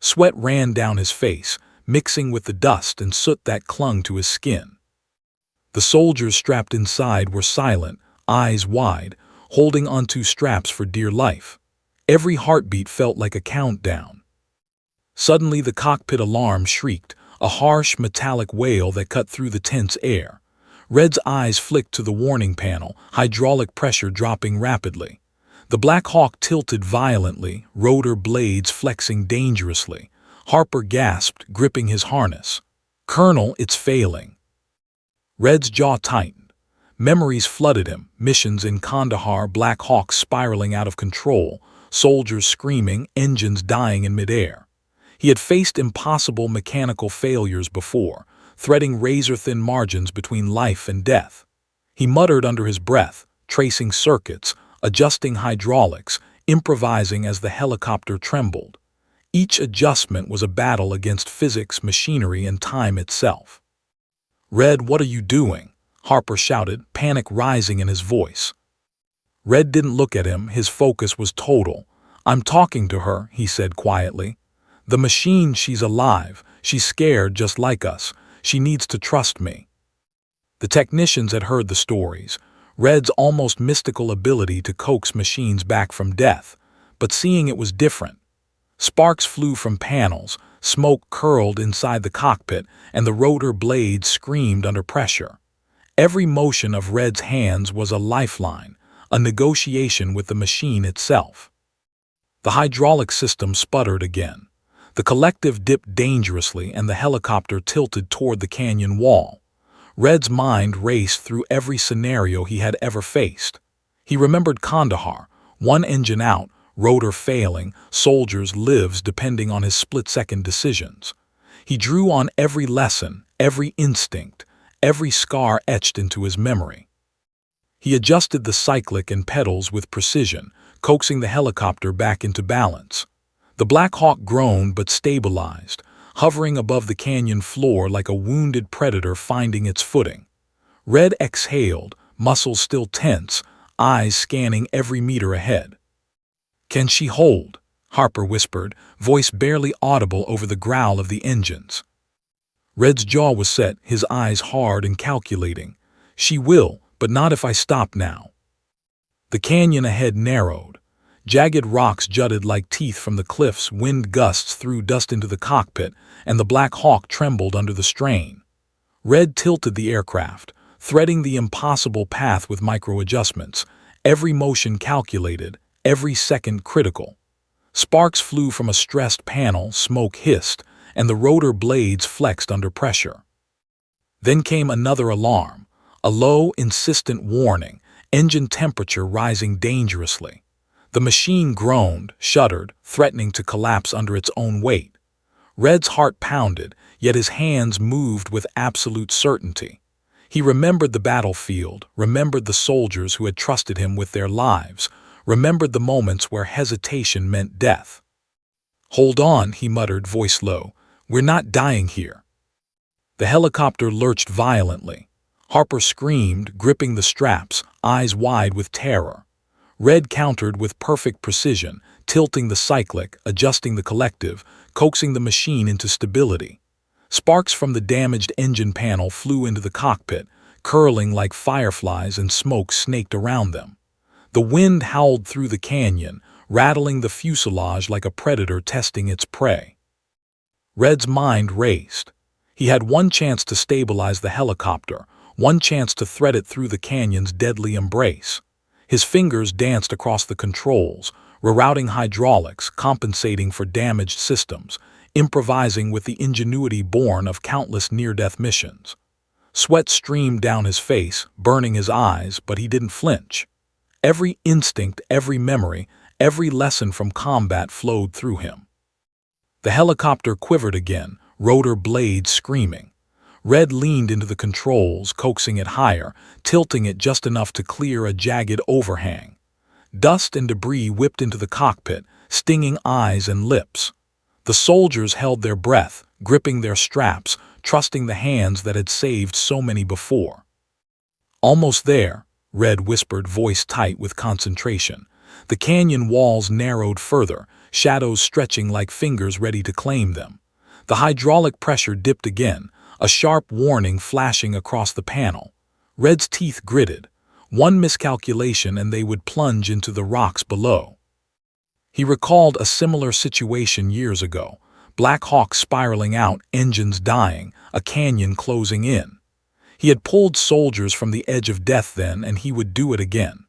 Sweat ran down his face, mixing with the dust and soot that clung to his skin. The soldiers strapped inside were silent, eyes wide, holding onto straps for dear life. Every heartbeat felt like a countdown. Suddenly the cockpit alarm shrieked, a harsh metallic wail that cut through the tense air. Red's eyes flicked to the warning panel, hydraulic pressure dropping rapidly. The Black Hawk tilted violently, rotor blades flexing dangerously. Harper gasped, gripping his harness. "Colonel, it's failing." Red's jaw tightened. Memories flooded him, missions in Kandahar, Black Hawk spiraling out of control, soldiers screaming, engines dying in midair. He had faced impossible mechanical failures before, threading razor-thin margins between life and death. He muttered under his breath, tracing circuits, adjusting hydraulics, improvising as the helicopter trembled. Each adjustment was a battle against physics, machinery, and time itself. "Red, what are you doing?" Harper shouted, panic rising in his voice. Red didn't look at him, his focus was total. "I'm talking to her," he said quietly. The machine, she's alive. She's scared just like us. She needs to trust me. The technicians had heard the stories, Red's almost mystical ability to coax machines back from death, but seeing it was different. Sparks flew from panels, smoke curled inside the cockpit, and the rotor blades screamed under pressure. Every motion of Red's hands was a lifeline, a negotiation with the machine itself. The hydraulic system sputtered again. The collective dipped dangerously and the helicopter tilted toward the canyon wall. Red's mind raced through every scenario he had ever faced. He remembered Kandahar, one engine out, rotor failing, soldiers' lives depending on his split-second decisions. He drew on every lesson, every instinct, every scar etched into his memory. He adjusted the cyclic and pedals with precision, coaxing the helicopter back into balance. The Black Hawk groaned but stabilized, hovering above the canyon floor like a wounded predator finding its footing. Red exhaled, muscles still tense, eyes scanning every meter ahead. "Can she hold?" Harper whispered, voice barely audible over the growl of the engines. Red's jaw was set, his eyes hard and calculating. "She will, but not if I stop now." The canyon ahead narrowed. Jagged rocks jutted like teeth from the cliffs, wind gusts threw dust into the cockpit, and the Black Hawk trembled under the strain. Red tilted the aircraft, threading the impossible path with micro-adjustments, every motion calculated, every second critical. Sparks flew from a stressed panel, smoke hissed, and the rotor blades flexed under pressure. Then came another alarm, a low, insistent warning, engine temperature rising dangerously. The machine groaned, shuddered, threatening to collapse under its own weight. Red's heart pounded, yet his hands moved with absolute certainty. He remembered the battlefield, remembered the soldiers who had trusted him with their lives, remembered the moments where hesitation meant death. "Hold on," he muttered, voice low. "We're not dying here." The helicopter lurched violently. Harper screamed, gripping the straps, eyes wide with terror. Red countered with perfect precision, tilting the cyclic, adjusting the collective, coaxing the machine into stability. Sparks from the damaged engine panel flew into the cockpit, curling like fireflies, and smoke snaked around them. The wind howled through the canyon, rattling the fuselage like a predator testing its prey. Red's mind raced. He had one chance to stabilize the helicopter, one chance to thread it through the canyon's deadly embrace. His fingers danced across the controls, rerouting hydraulics, compensating for damaged systems, improvising with the ingenuity born of countless near-death missions. Sweat streamed down his face, burning his eyes, but he didn't flinch. Every instinct, every memory, every lesson from combat flowed through him. The helicopter quivered again, rotor blades screaming. Red leaned into the controls, coaxing it higher, tilting it just enough to clear a jagged overhang. Dust and debris whipped into the cockpit, stinging eyes and lips. The soldiers held their breath, gripping their straps, trusting the hands that had saved so many before. "Almost there," Red whispered, voice tight with concentration. The canyon walls narrowed further, shadows stretching like fingers ready to claim them. The hydraulic pressure dipped again, a sharp warning flashing across the panel. Red's teeth gritted. One miscalculation and they would plunge into the rocks below. He recalled a similar situation years ago. Black Hawk spiraling out, engines dying, a canyon closing in. He had pulled soldiers from the edge of death then, and he would do it again.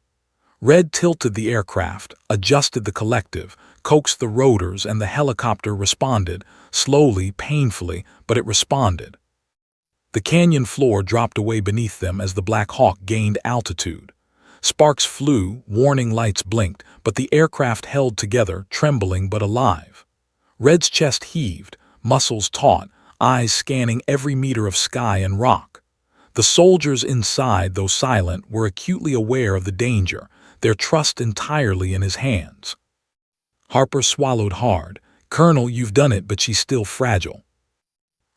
Red tilted the aircraft, adjusted the collective, coaxed the rotors, and the helicopter responded, slowly, painfully, but it responded. The canyon floor dropped away beneath them as the Black Hawk gained altitude. Sparks flew, warning lights blinked, but the aircraft held together, trembling but alive. Red's chest heaved, muscles taut, eyes scanning every meter of sky and rock. The soldiers inside, though silent, were acutely aware of the danger, their trust entirely in his hands. Harper swallowed hard. "Colonel, you've done it, but she's still fragile."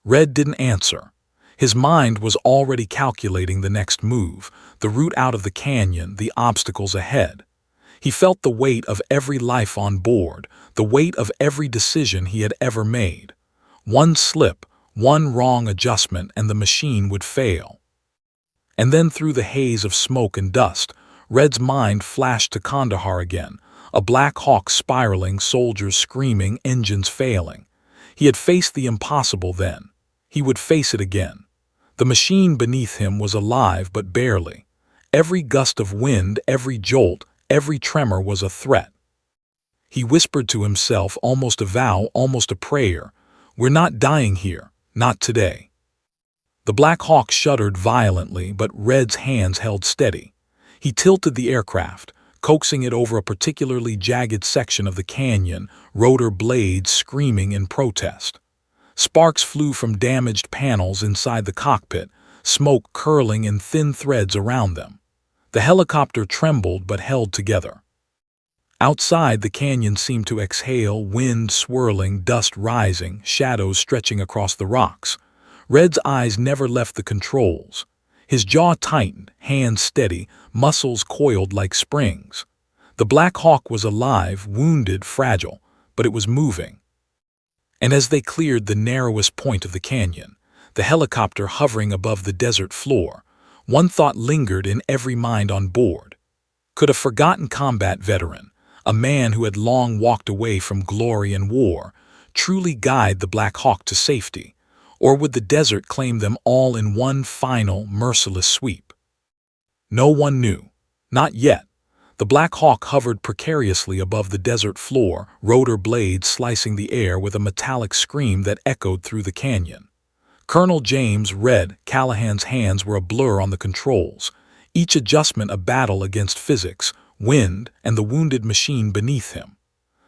Red didn't answer. His mind was already calculating the next move, the route out of the canyon, the obstacles ahead. He felt the weight of every life on board, the weight of every decision he had ever made. One slip, one wrong adjustment, and the machine would fail. And then through the haze of smoke and dust, Red's mind flashed to Kandahar again, a Black Hawk spiraling, soldiers screaming, engines failing. He had faced the impossible then. He would face it again. The machine beneath him was alive, but barely. Every gust of wind, every jolt, every tremor was a threat. He whispered to himself, almost a vow, almost a prayer, "We're not dying here, not today." The Black Hawk shuddered violently, but Red's hands held steady. He tilted the aircraft, coaxing it over a particularly jagged section of the canyon, rotor blades screaming in protest. Sparks flew from damaged panels inside the cockpit, smoke curling in thin threads around them. The helicopter trembled but held together. Outside, the canyon seemed to exhale, wind swirling, dust rising, shadows stretching across the rocks. Red's eyes never left the controls. His jaw tightened, hands steady, muscles coiled like springs. The Black Hawk was alive, wounded, fragile, but it was moving. And as they cleared the narrowest point of the canyon, the helicopter hovering above the desert floor, one thought lingered in every mind on board. Could a forgotten combat veteran, a man who had long walked away from glory and war, truly guide the Black Hawk to safety? Or would the desert claim them all in one final, merciless sweep? No one knew. Not yet. The Black Hawk hovered precariously above the desert floor, rotor blades slicing the air with a metallic scream that echoed through the canyon. Colonel James Red Callahan's hands were a blur on the controls, each adjustment a battle against physics, wind, and the wounded machine beneath him.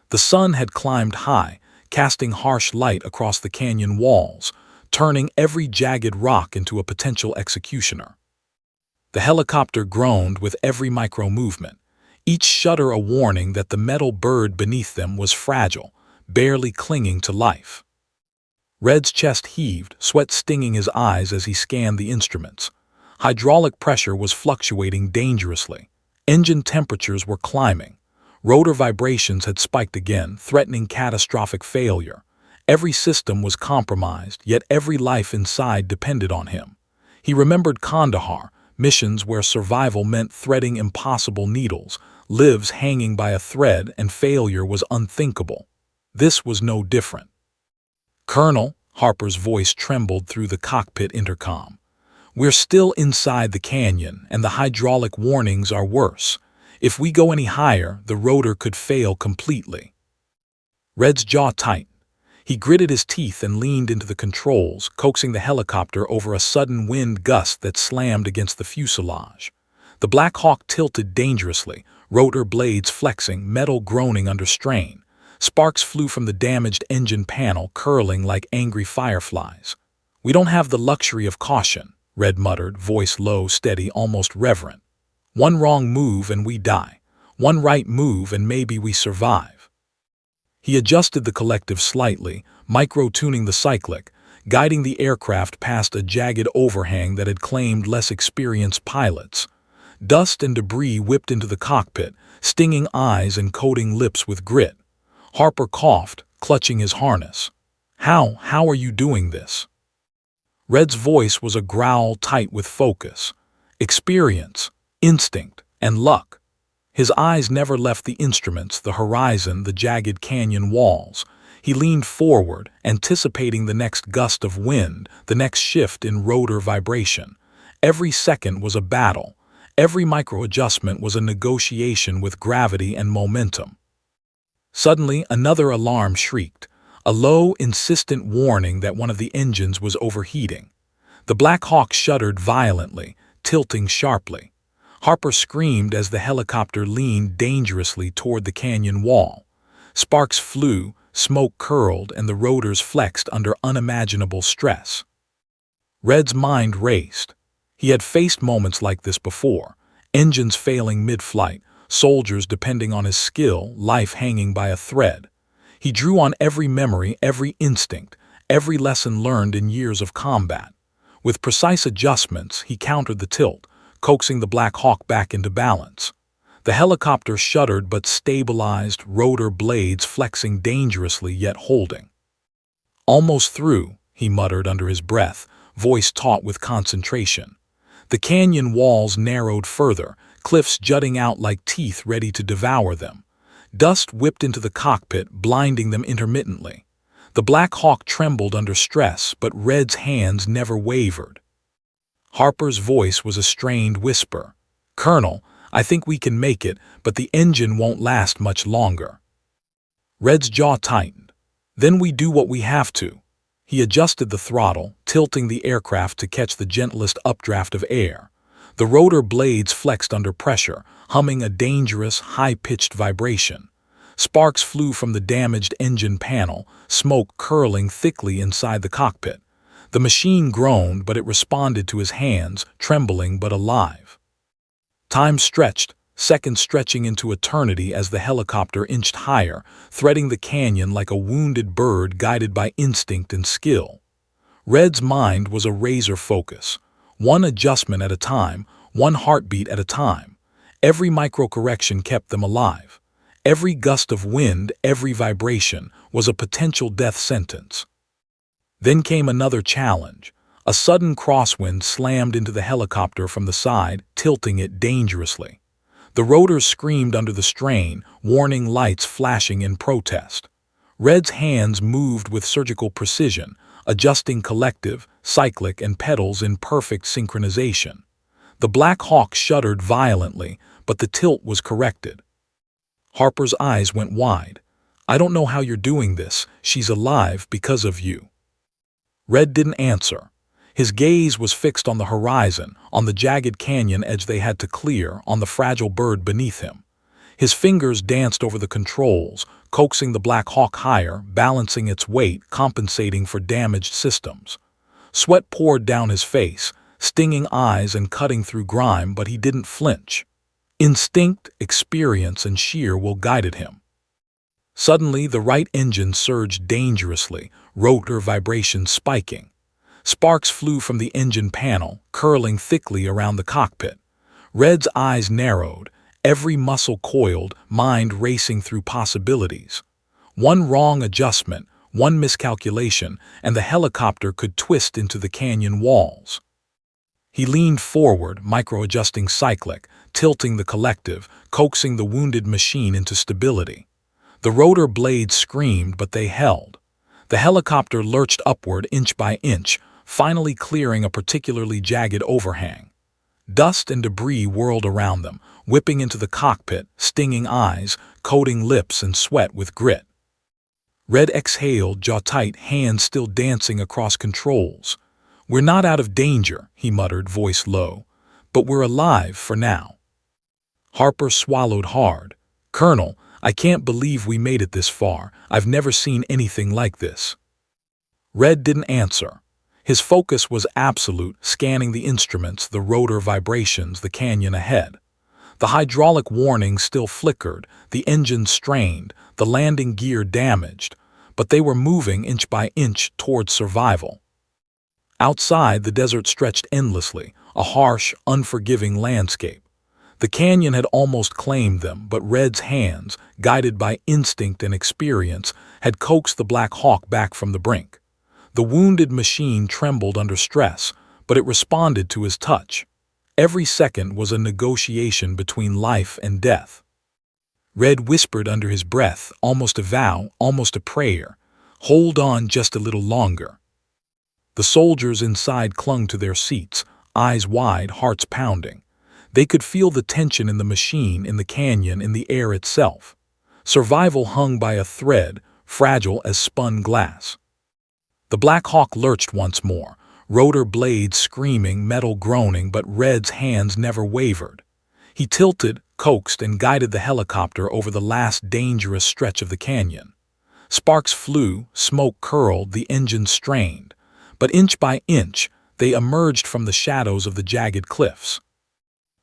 The sun had climbed high, casting harsh light across the canyon walls, turning every jagged rock into a potential executioner. The helicopter groaned with every micro-movement, each shudder a warning that the metal bird beneath them was fragile, barely clinging to life. Red's chest heaved, sweat stinging his eyes as he scanned the instruments. Hydraulic pressure was fluctuating dangerously. Engine temperatures were climbing. Rotor vibrations had spiked again, threatening catastrophic failure. Every system was compromised, yet every life inside depended on him. He remembered Kandahar, missions where survival meant threading impossible needles, lives hanging by a thread, and failure was unthinkable. This was no different. "Colonel," Harper's voice trembled through the cockpit intercom. "We're still inside the canyon, and the hydraulic warnings are worse. If we go any higher, the rotor could fail completely." Red's jaw tightened. He gritted his teeth and leaned into the controls, coaxing the helicopter over a sudden wind gust that slammed against the fuselage. The Black Hawk tilted dangerously, rotor blades flexing, metal groaning under strain. Sparks flew from the damaged engine panel, curling like angry fireflies. "We don't have the luxury of caution," Red muttered, voice low, steady, almost reverent. "One wrong move and we die. One right move and maybe we survive." He adjusted the collective slightly, micro-tuning the cyclic, guiding the aircraft past a jagged overhang that had claimed less experienced pilots. Dust and debris whipped into the cockpit, stinging eyes and coating lips with grit. Harper coughed, clutching his harness. How are you doing this?" Red's voice was a growl tight with focus. Experience, instinct, and luck. His eyes never left the instruments, the horizon, the jagged canyon walls. He leaned forward, anticipating the next gust of wind, the next shift in rotor vibration. Every second was a battle. Every micro-adjustment was a negotiation with gravity and momentum. Suddenly, another alarm shrieked, a low, insistent warning that one of the engines was overheating. The Black Hawk shuddered violently, tilting sharply. Harper screamed as the helicopter leaned dangerously toward the canyon wall. Sparks flew, smoke curled, and the rotors flexed under unimaginable stress. Red's mind raced. He had faced moments like this before, engines failing mid-flight, soldiers depending on his skill, life hanging by a thread. He drew on every memory, every instinct, every lesson learned in years of combat. With precise adjustments, he countered the tilt, coaxing the Black Hawk back into balance. The helicopter shuddered but stabilized, rotor blades flexing dangerously yet holding. "Almost through," he muttered under his breath, voice taut with concentration. The canyon walls narrowed further, cliffs jutting out like teeth ready to devour them. Dust whipped into the cockpit, blinding them intermittently. The Black Hawk trembled under stress, but Red's hands never wavered. Harper's voice was a strained whisper. "Colonel, I think we can make it, but the engine won't last much longer." Red's jaw tightened. "Then we do what we have to." He adjusted the throttle, tilting the aircraft to catch the gentlest updraft of air. The rotor blades flexed under pressure, humming a dangerous, high-pitched vibration. Sparks flew from the damaged engine panel, smoke curling thickly inside the cockpit. The machine groaned, but it responded to his hands, trembling but alive. Time stretched, seconds stretching into eternity as the helicopter inched higher, threading the canyon like a wounded bird guided by instinct and skill. Red's mind was a razor focus. One adjustment at a time, one heartbeat at a time. Every micro-correction kept them alive. Every gust of wind, every vibration, was a potential death sentence. Then came another challenge. A sudden crosswind slammed into the helicopter from the side, tilting it dangerously. The rotors screamed under the strain, warning lights flashing in protest. Red's hands moved with surgical precision, adjusting collective, cyclic, and pedals in perfect synchronization. The Black Hawk shuddered violently, but the tilt was corrected. Harper's eyes went wide. "I don't know how you're doing this. She's alive because of you." Red didn't answer. His gaze was fixed on the horizon, on the jagged canyon edge they had to clear, on the fragile bird beneath him. His fingers danced over the controls, coaxing the Black Hawk higher, balancing its weight, compensating for damaged systems. Sweat poured down his face, stinging eyes and cutting through grime, but he didn't flinch. Instinct, experience, and sheer will guided him. Suddenly, the right engine surged dangerously, rotor vibrations spiking. Sparks flew from the engine panel, curling thickly around the cockpit. Red's eyes narrowed, every muscle coiled, mind racing through possibilities. One wrong adjustment, one miscalculation, and the helicopter could twist into the canyon walls. He leaned forward, micro-adjusting cyclic, tilting the collective, coaxing the wounded machine into stability. The rotor blades screamed, but they held. The helicopter lurched upward inch by inch, finally clearing a particularly jagged overhang. Dust and debris whirled around them, whipping into the cockpit, stinging eyes, coating lips and sweat with grit. Red exhaled, jaw tight, hands still dancing across controls. "We're not out of danger," he muttered, voice low, "but we're alive for now." Harper swallowed hard. "Colonel, I can't believe we made it this far. I've never seen anything like this." Red didn't answer. His focus was absolute, scanning the instruments, the rotor vibrations, the canyon ahead. The hydraulic warning still flickered, the engine strained, the landing gear damaged, but they were moving inch by inch toward survival. Outside, the desert stretched endlessly, a harsh, unforgiving landscape. The canyon had almost claimed them, but Red's hands, guided by instinct and experience, had coaxed the Black Hawk back from the brink. The wounded machine trembled under stress, but it responded to his touch. Every second was a negotiation between life and death. Red whispered under his breath, almost a vow, almost a prayer, "Hold on just a little longer." The soldiers inside clung to their seats, eyes wide, hearts pounding. They could feel the tension in the machine, in the canyon, in the air itself. Survival hung by a thread, fragile as spun glass. The Black Hawk lurched once more, rotor blades screaming, metal groaning, but Red's hands never wavered. He tilted, coaxed, and guided the helicopter over the last dangerous stretch of the canyon. Sparks flew, smoke curled, the engine strained. But inch by inch, they emerged from the shadows of the jagged cliffs.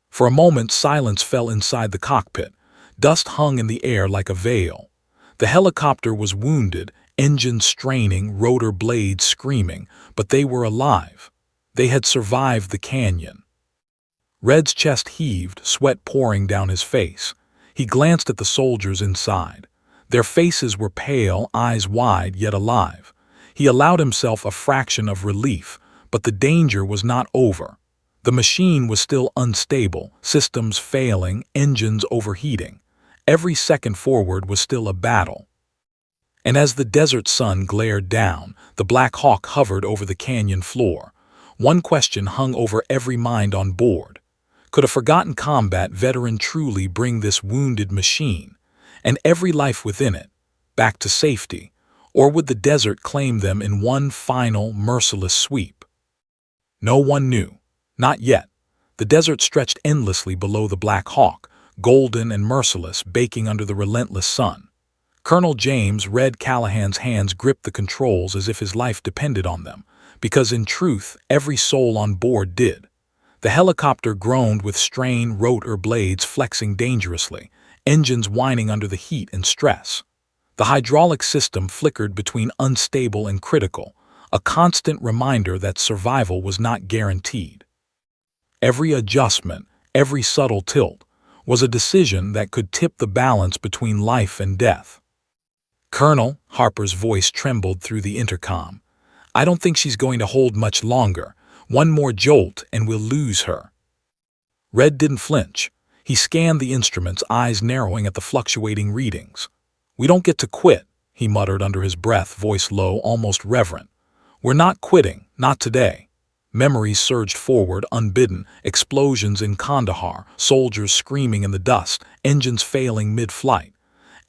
For a moment, silence fell inside the cockpit. Dust hung in the air like a veil. The helicopter was wounded, engine straining, rotor blades screaming, but they were alive. They had survived the canyon. Red's chest heaved, sweat pouring down his face. He glanced at the soldiers inside. Their faces were pale, eyes wide yet alive. He allowed himself a fraction of relief, but the danger was not over. The machine was still unstable, systems failing, engines overheating. Every second forward was still a battle. And as the desert sun glared down, the Black Hawk hovered over the canyon floor. One question hung over every mind on board. Could a forgotten combat veteran truly bring this wounded machine, and every life within it, back to safety, or would the desert claim them in one final, merciless sweep? No one knew. Not yet. The desert stretched endlessly below the Black Hawk, golden and merciless, baking under the relentless sun. Colonel James Red Callahan's hands gripped the controls as if his life depended on them, because in truth, every soul on board did. The helicopter groaned with strain, rotor blades flexing dangerously, engines whining under the heat and stress. The hydraulic system flickered between unstable and critical, a constant reminder that survival was not guaranteed. Every adjustment, every subtle tilt, was a decision that could tip the balance between life and death. "Colonel," Harper's voice trembled through the intercom, "I don't think she's going to hold much longer. One more jolt and we'll lose her." Red didn't flinch. He scanned the instruments, eyes narrowing at the fluctuating readings. "We don't get to quit," he muttered under his breath, voice low, almost reverent. "We're not quitting, not today." Memories surged forward, unbidden, explosions in Kandahar, soldiers screaming in the dust, engines failing mid-flight.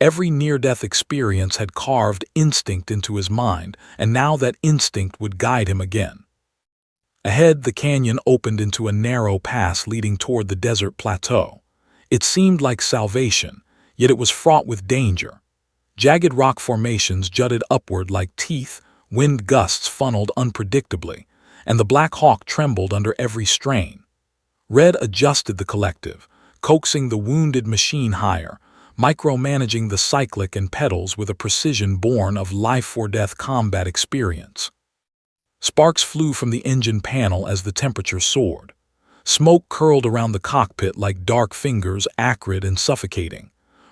Every near-death experience had carved instinct into his mind, and now that instinct would guide him again. Ahead, the canyon opened into a narrow pass leading toward the desert plateau. It seemed like salvation, yet it was fraught with danger. Jagged rock formations jutted upward like teeth, wind gusts funneled unpredictably, and the Black Hawk trembled under every strain. Red adjusted the collective, coaxing the wounded machine higher, micromanaging the cyclic and pedals with a precision born of life-or-death combat experience. Sparks flew from the engine panel as the temperature soared. Smoke curled around the cockpit like dark fingers, acrid and suffocating.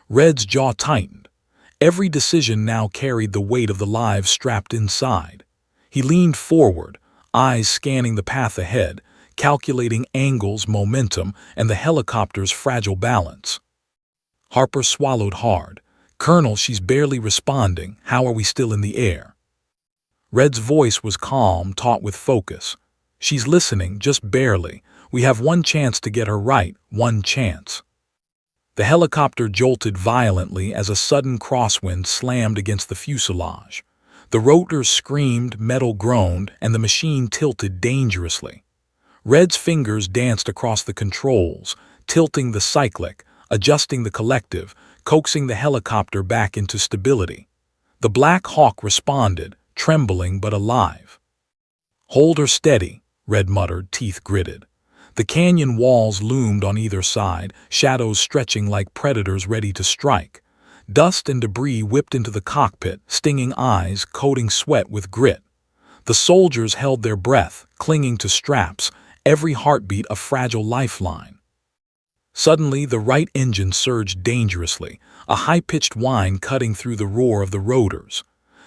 Red's jaw tightened. Every decision now carried the weight of the lives strapped inside. He leaned forward, eyes scanning the path ahead, calculating angles, momentum, and the helicopter's fragile balance. Harper swallowed hard. "Colonel, she's barely responding. How are we still in the air?" Red's voice was calm, taut with focus. "She's listening, just barely. We have one chance to get her right, one chance." The helicopter jolted violently as a sudden crosswind slammed against the fuselage. The rotors screamed, metal groaned, and the machine tilted dangerously. Red's fingers danced across the controls, tilting the cyclic, adjusting the collective, coaxing the helicopter back into stability. The Black Hawk responded, trembling but alive. "Hold her steady," Red muttered, teeth gritted. The canyon walls loomed on either side, shadows stretching like predators ready to strike. Dust and debris whipped into the cockpit, stinging eyes, coating sweat with grit. The soldiers held their breath, clinging to straps, every heartbeat a fragile lifeline. Suddenly, the right engine surged dangerously, a high-pitched whine cutting through the roar of the rotors.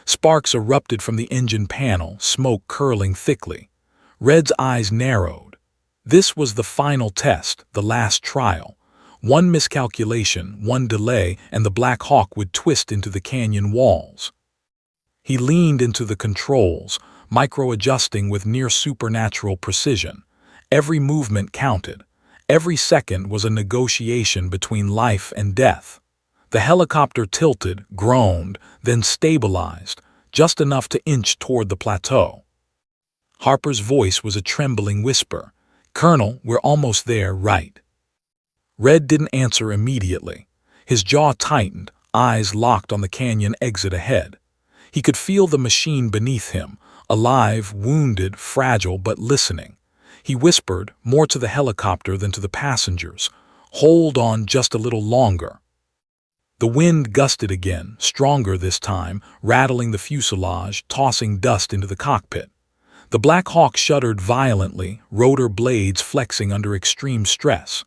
Sparks erupted from the engine panel, smoke curling thickly. Red's eyes narrowed. This was the final test, the last trial. One miscalculation, one delay, and the Black Hawk would twist into the canyon walls. He leaned into the controls, micro-adjusting with near-supernatural precision. Every movement counted. Every second was a negotiation between life and death. The helicopter tilted, groaned, then stabilized, just enough to inch toward the plateau. Harper's voice was a trembling whisper. "Colonel, we're almost there, right?" Red didn't answer immediately. His jaw tightened, eyes locked on the canyon exit ahead. He could feel the machine beneath him, alive, wounded, fragile, but listening. He whispered, more to the helicopter than to the passengers, "Hold on just a little longer." The wind gusted again, stronger this time, rattling the fuselage, tossing dust into the cockpit. The Black Hawk shuddered violently, rotor blades flexing under extreme stress.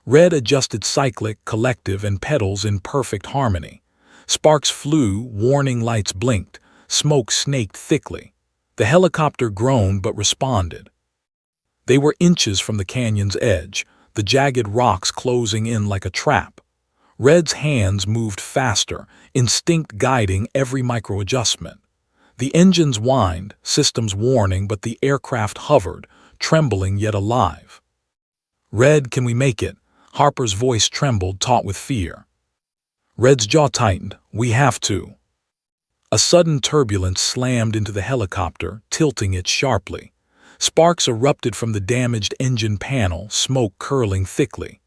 Red adjusted cyclic, collective, and pedals in perfect harmony. Sparks flew, warning lights blinked, smoke snaked thickly. The helicopter groaned but responded. They were inches from the canyon's edge, the jagged rocks closing in like a trap. Red's hands moved faster, instinct guiding every micro-adjustment. The engines whined, systems warning, but the aircraft hovered, trembling yet alive. "Red, can we make it?" Harper's voice trembled, taut with fear. Red's jaw tightened. "We have to." A sudden turbulence slammed into the helicopter, tilting it sharply. Sparks erupted from the damaged engine panel, smoke curling thickly.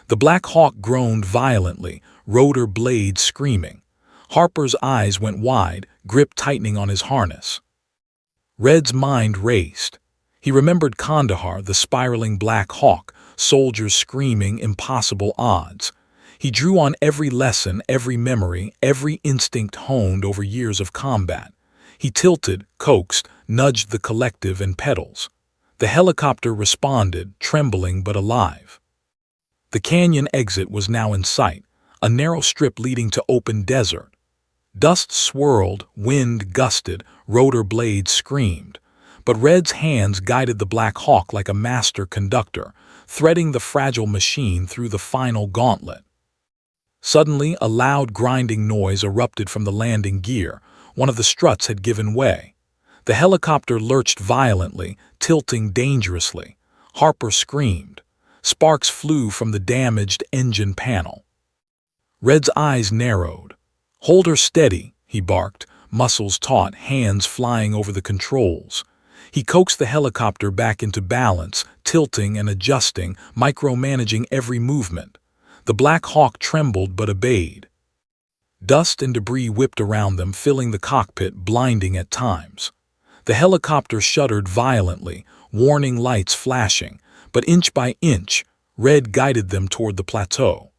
The Black Hawk groaned violently, rotor blades screaming. Harper's eyes went wide, grip tightening on his harness. Red's mind raced. He remembered Kandahar, the spiraling Black Hawk, soldiers screaming impossible odds. He drew on every lesson, every memory, every instinct honed over years of combat. He tilted, coaxed, nudged the collective and pedals. The helicopter responded, trembling but alive. The canyon exit was now in sight, a narrow strip leading to open desert. Dust swirled, wind gusted, rotor blades screamed. But Red's hands guided the Black Hawk like a master conductor, threading the fragile machine through the final gauntlet. Suddenly, a loud grinding noise erupted from the landing gear. One of the struts had given way. The helicopter lurched violently, tilting dangerously. Harper screamed. Sparks flew from the damaged engine panel. Red's eyes narrowed. "Hold her steady," he barked, muscles taut, hands flying over the controls. He coaxed the helicopter back into balance, tilting and adjusting, micromanaging every movement. The Black Hawk trembled but obeyed. Dust and debris whipped around them, filling the cockpit, blinding at times. The helicopter shuddered violently, warning lights flashing, but inch by inch, Red guided them toward the plateau.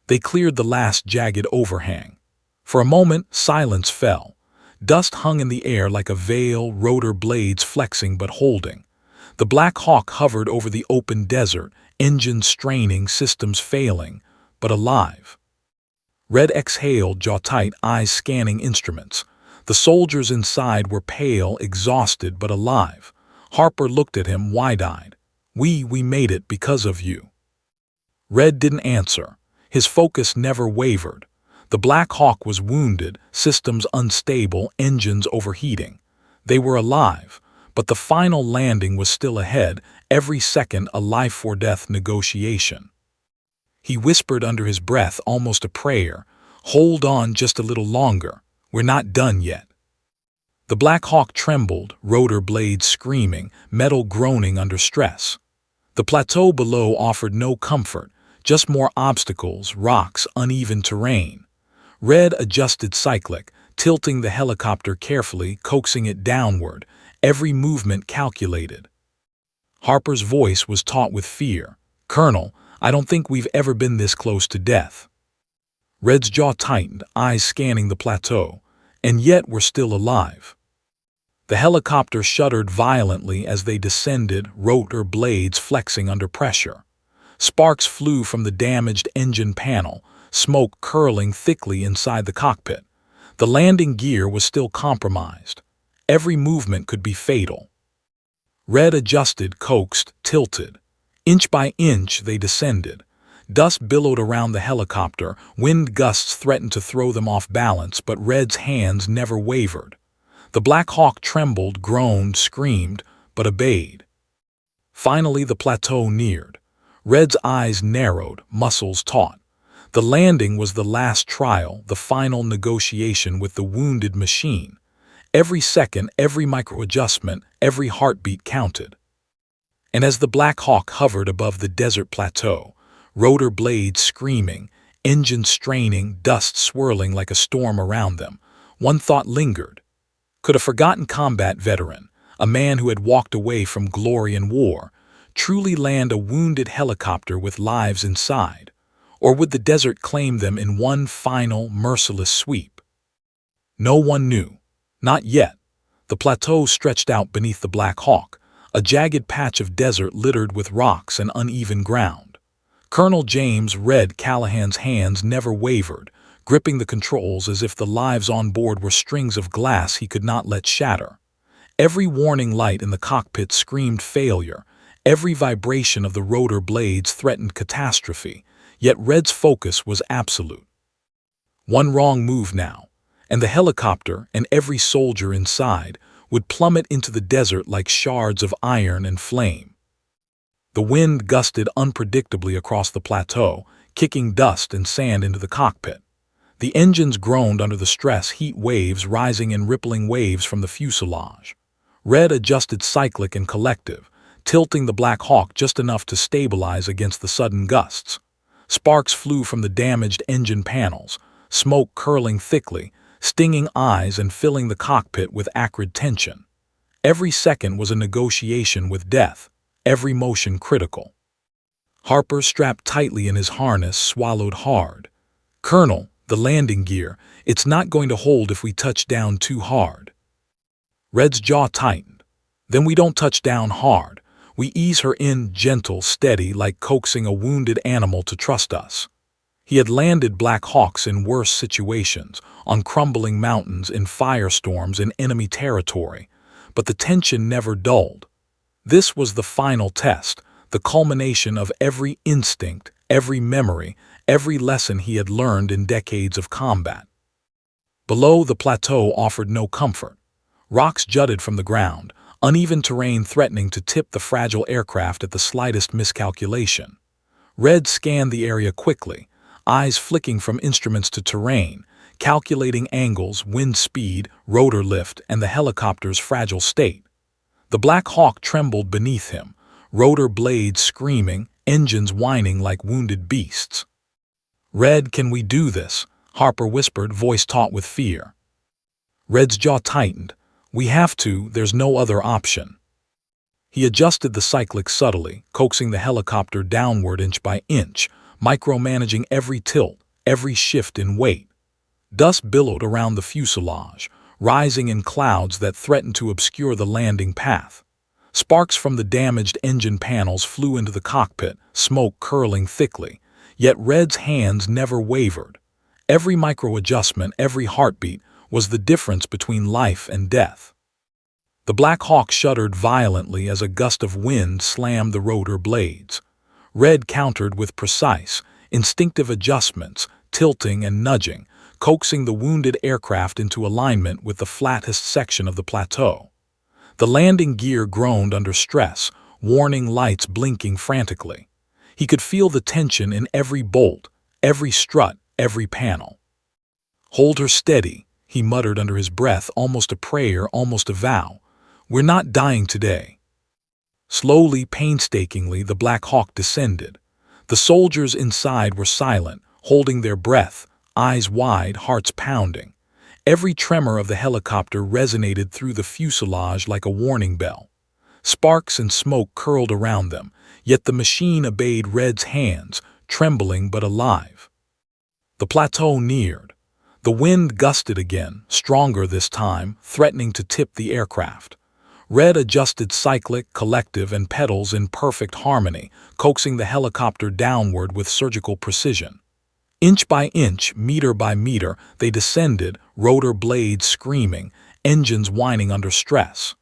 They cleared the last jagged overhang. For a moment, silence fell. Dust hung in the air like a veil, rotor blades flexing but holding. The Black Hawk hovered over the open desert, engines straining, systems failing, but alive. Red exhaled, jaw tight, eyes scanning instruments. The soldiers inside were pale, exhausted, but alive. Harper looked at him, wide-eyed. We made it because of you." Red didn't answer. His focus never wavered. The Black Hawk was wounded, systems unstable, engines overheating. They were alive, but the final landing was still ahead, every second a life-or-death negotiation. He whispered under his breath, almost a prayer, "Hold on just a little longer. We're not done yet." The Black Hawk trembled, rotor blades screaming, metal groaning under stress. The plateau below offered no comfort, just more obstacles, rocks, uneven terrain. Red adjusted cyclic, tilting the helicopter carefully, coaxing it downward, every movement calculated. Harper's voice was taut with fear. "Colonel, I don't think we've ever been this close to death." Red's jaw tightened, eyes scanning the plateau. "And yet we're still alive." The helicopter shuddered violently as they descended, rotor blades flexing under pressure. Sparks flew from the damaged engine panel, smoke curling thickly inside the cockpit. The landing gear was still compromised. Every movement could be fatal. Red adjusted, coaxed, tilted. Inch by inch they descended. Dust billowed around the helicopter, wind gusts threatened to throw them off balance, but Red's hands never wavered. The Black Hawk trembled, groaned, screamed, but obeyed. Finally the plateau neared. Red's eyes narrowed, muscles taut. The landing was the last trial, the final negotiation with the wounded machine. Every second, every micro-adjustment, every heartbeat counted. And as the Black Hawk hovered above the desert plateau, rotor blades screaming, engines straining, dust swirling like a storm around them, one thought lingered. Could a forgotten combat veteran, a man who had walked away from glory and war, truly land a wounded helicopter with lives inside? Or would the desert claim them in one final, merciless sweep? No one knew. Not yet. The plateau stretched out beneath the Black Hawk, a jagged patch of desert littered with rocks and uneven ground. Colonel James Red Callahan's hands never wavered, gripping the controls as if the lives on board were strings of glass he could not let shatter. Every warning light in the cockpit screamed failure. Every vibration of the rotor blades threatened catastrophe, yet Red's focus was absolute. One wrong move now, and the helicopter and every soldier inside would plummet into the desert like shards of iron and flame. The wind gusted unpredictably across the plateau, kicking dust and sand into the cockpit. The engines groaned under the stress, heat waves rising in rippling waves from the fuselage. Red adjusted cyclic and collective, tilting the Black Hawk just enough to stabilize against the sudden gusts. Sparks flew from the damaged engine panels, smoke curling thickly, stinging eyes and filling the cockpit with acrid tension. Every second was a negotiation with death, every motion critical. Harper, strapped tightly in his harness, swallowed hard. "Colonel, the landing gear, it's not going to hold if we touch down too hard." Red's jaw tightened. "Then we don't touch down hard. We ease her in gentle, steady, like coaxing a wounded animal to trust us." He had landed Black Hawks in worse situations, on crumbling mountains, in firestorms, in enemy territory, but the tension never dulled. This was the final test, the culmination of every instinct, every memory, every lesson he had learned in decades of combat. Below, the plateau offered no comfort. Rocks jutted from the ground, uneven terrain threatening to tip the fragile aircraft at the slightest miscalculation. Red scanned the area quickly, eyes flicking from instruments to terrain, calculating angles, wind speed, rotor lift, and the helicopter's fragile state. The Black Hawk trembled beneath him, rotor blades screaming, engines whining like wounded beasts. "Red, can we do this?" Harper whispered, voice taut with fear. Red's jaw tightened. "We have to, there's no other option." He adjusted the cyclic subtly, coaxing the helicopter downward inch by inch, micromanaging every tilt, every shift in weight. Dust billowed around the fuselage, rising in clouds that threatened to obscure the landing path. Sparks from the damaged engine panels flew into the cockpit, smoke curling thickly, yet Red's hands never wavered. Every micro-adjustment, every heartbeat, was the difference between life and death. The Black Hawk shuddered violently as a gust of wind slammed the rotor blades. Red countered with precise, instinctive adjustments, tilting and nudging, coaxing the wounded aircraft into alignment with the flattest section of the plateau. The landing gear groaned under stress, warning lights blinking frantically. He could feel the tension in every bolt, every strut, every panel. "Hold her steady," he muttered under his breath, almost a prayer, almost a vow. "We're not dying today." Slowly, painstakingly, the Black Hawk descended. The soldiers inside were silent, holding their breath, eyes wide, hearts pounding. Every tremor of the helicopter resonated through the fuselage like a warning bell. Sparks and smoke curled around them, yet the machine obeyed Red's hands, trembling but alive. The plateau neared. The wind gusted again, stronger this time, threatening to tip the aircraft. Red adjusted cyclic, collective, and pedals in perfect harmony, coaxing the helicopter downward with surgical precision. Inch by inch, meter by meter, they descended, rotor blades screaming, engines whining under stress.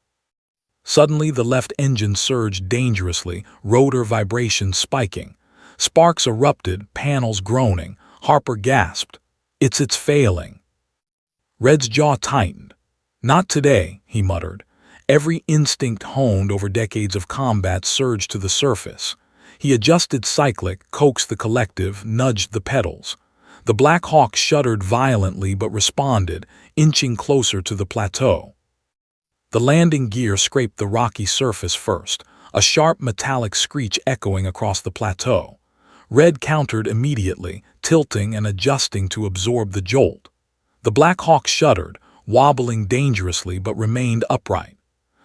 Suddenly, the left engine surged dangerously, rotor vibrations spiking. Sparks erupted, panels groaning. Harper gasped. It's failing." Red's jaw tightened. "Not today," he muttered. Every instinct honed over decades of combat surged to the surface. He adjusted cyclic, coaxed the collective, nudged the pedals. The Black Hawk shuddered violently but responded, inching closer to the plateau. The landing gear scraped the rocky surface first, a sharp metallic screech echoing across the plateau. Red countered immediately, tilting and adjusting to absorb the jolt. The Black Hawk shuddered, wobbling dangerously but remained upright.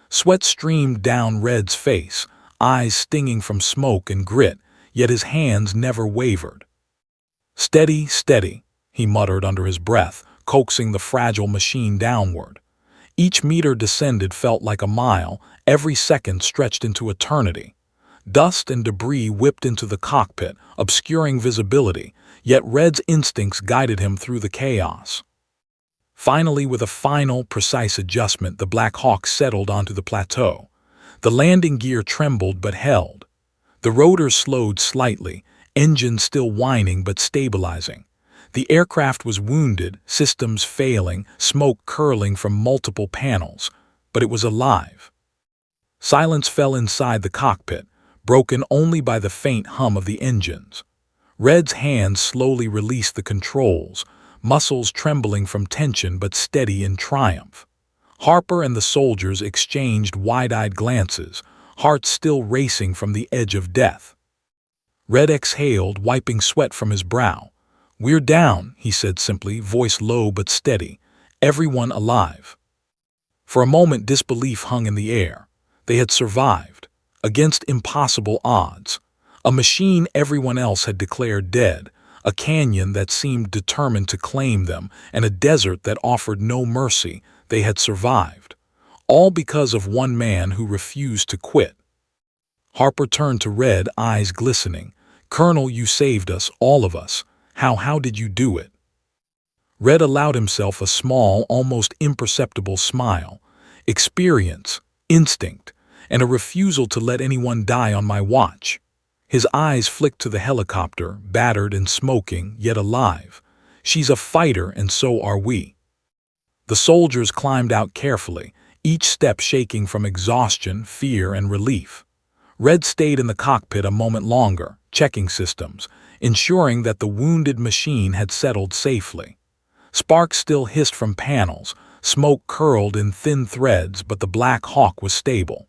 Sweat streamed down Red's face, eyes stinging from smoke and grit, yet his hands never wavered. "Steady, steady," he muttered under his breath, coaxing the fragile machine downward. Each meter descended felt like a mile, every second stretched into eternity. Dust and debris whipped into the cockpit, obscuring visibility, yet Red's instincts guided him through the chaos. Finally, with a final, precise adjustment, the Black Hawk settled onto the plateau. The landing gear trembled but held. The rotors slowed slightly, engines still whining but stabilizing. The aircraft was wounded, systems failing, smoke curling from multiple panels, but it was alive. Silence fell inside the cockpit, broken only by the faint hum of the engines. Red's hands slowly released the controls, muscles trembling from tension but steady in triumph. Harper and the soldiers exchanged wide-eyed glances, hearts still racing from the edge of death. Red exhaled, wiping sweat from his brow. "We're down," he said simply, voice low but steady. "Everyone alive." For a moment disbelief hung in the air. They had survived, against impossible odds. A machine everyone else had declared dead, a canyon that seemed determined to claim them, and a desert that offered no mercy. They had survived. All because of one man who refused to quit. Harper turned to Red, eyes glistening. "Colonel, you saved us, all of us. How did you do it?" Red allowed himself a small, almost imperceptible smile. "Experience, instinct, and a refusal to let anyone die on my watch." His eyes flicked to the helicopter, battered and smoking, yet alive. "She's a fighter, and so are we." The soldiers climbed out carefully, each step shaking from exhaustion, fear, and relief. Red stayed in the cockpit a moment longer, checking systems, ensuring that the wounded machine had settled safely. Sparks still hissed from panels, smoke curled in thin threads, but the Black Hawk was stable.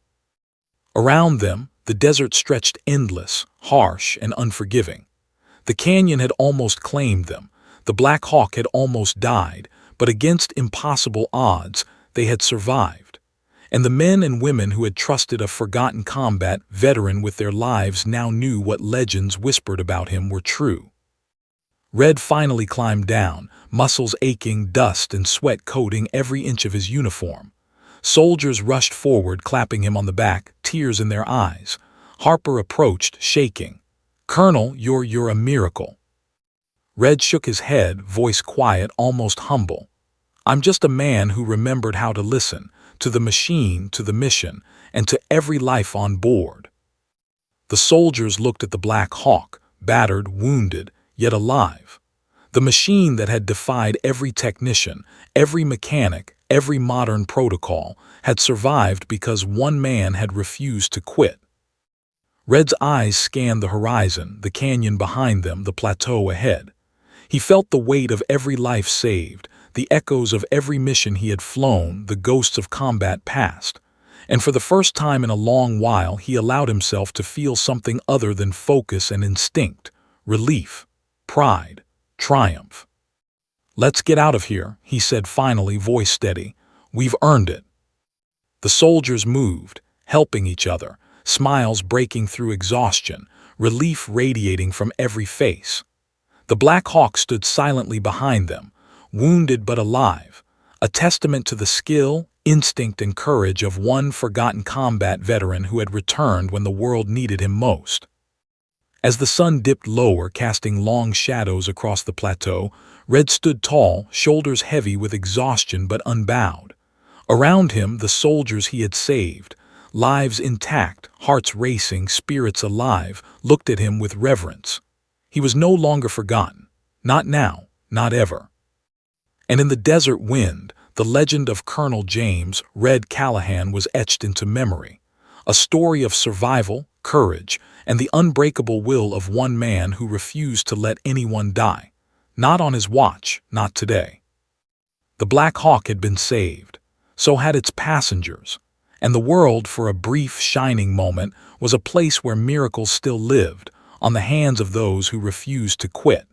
Around them, the desert stretched endless, harsh, and unforgiving. The canyon had almost claimed them, the Black Hawk had almost died, but against impossible odds, they had survived. And the men and women who had trusted a forgotten combat veteran with their lives now knew what legends whispered about him were true. Red finally climbed down, muscles aching, dust and sweat coating every inch of his uniform. Soldiers rushed forward, clapping him on the back, tears in their eyes. Harper approached, shaking. "Colonel, you're a miracle." Red shook his head, voice quiet, almost humble. "I'm just a man who remembered how to listen, to the machine, to the mission, and to every life on board." The soldiers looked at the Black Hawk, battered, wounded, yet alive. The machine that had defied every technician, every mechanic, every modern protocol, had survived because one man had refused to quit. Red's eyes scanned the horizon, the canyon behind them, the plateau ahead. He felt the weight of every life saved, the echoes of every mission he had flown, the ghosts of combat past. And for the first time in a long while, he allowed himself to feel something other than focus and instinct: relief, pride, triumph. "Let's get out of here," he said finally, voice steady. "We've earned it." The soldiers moved, helping each other, smiles breaking through exhaustion, relief radiating from every face. The Black Hawk stood silently behind them, wounded but alive, a testament to the skill, instinct, and courage of one forgotten combat veteran who had returned when the world needed him most. As the sun dipped lower, casting long shadows across the plateau, Red stood tall, shoulders heavy with exhaustion but unbowed. Around him, the soldiers he had saved, lives intact, hearts racing, spirits alive, looked at him with reverence. He was no longer forgotten. Not now, not ever. And in the desert wind, the legend of Colonel James "Red" Callahan was etched into memory. A story of survival, courage, and the unbreakable will of one man who refused to let anyone die. Not on his watch, not today. The Black Hawk had been saved. So had its passengers. And the world, for a brief, shining moment, was a place where miracles still lived, on the hands of those who refused to quit.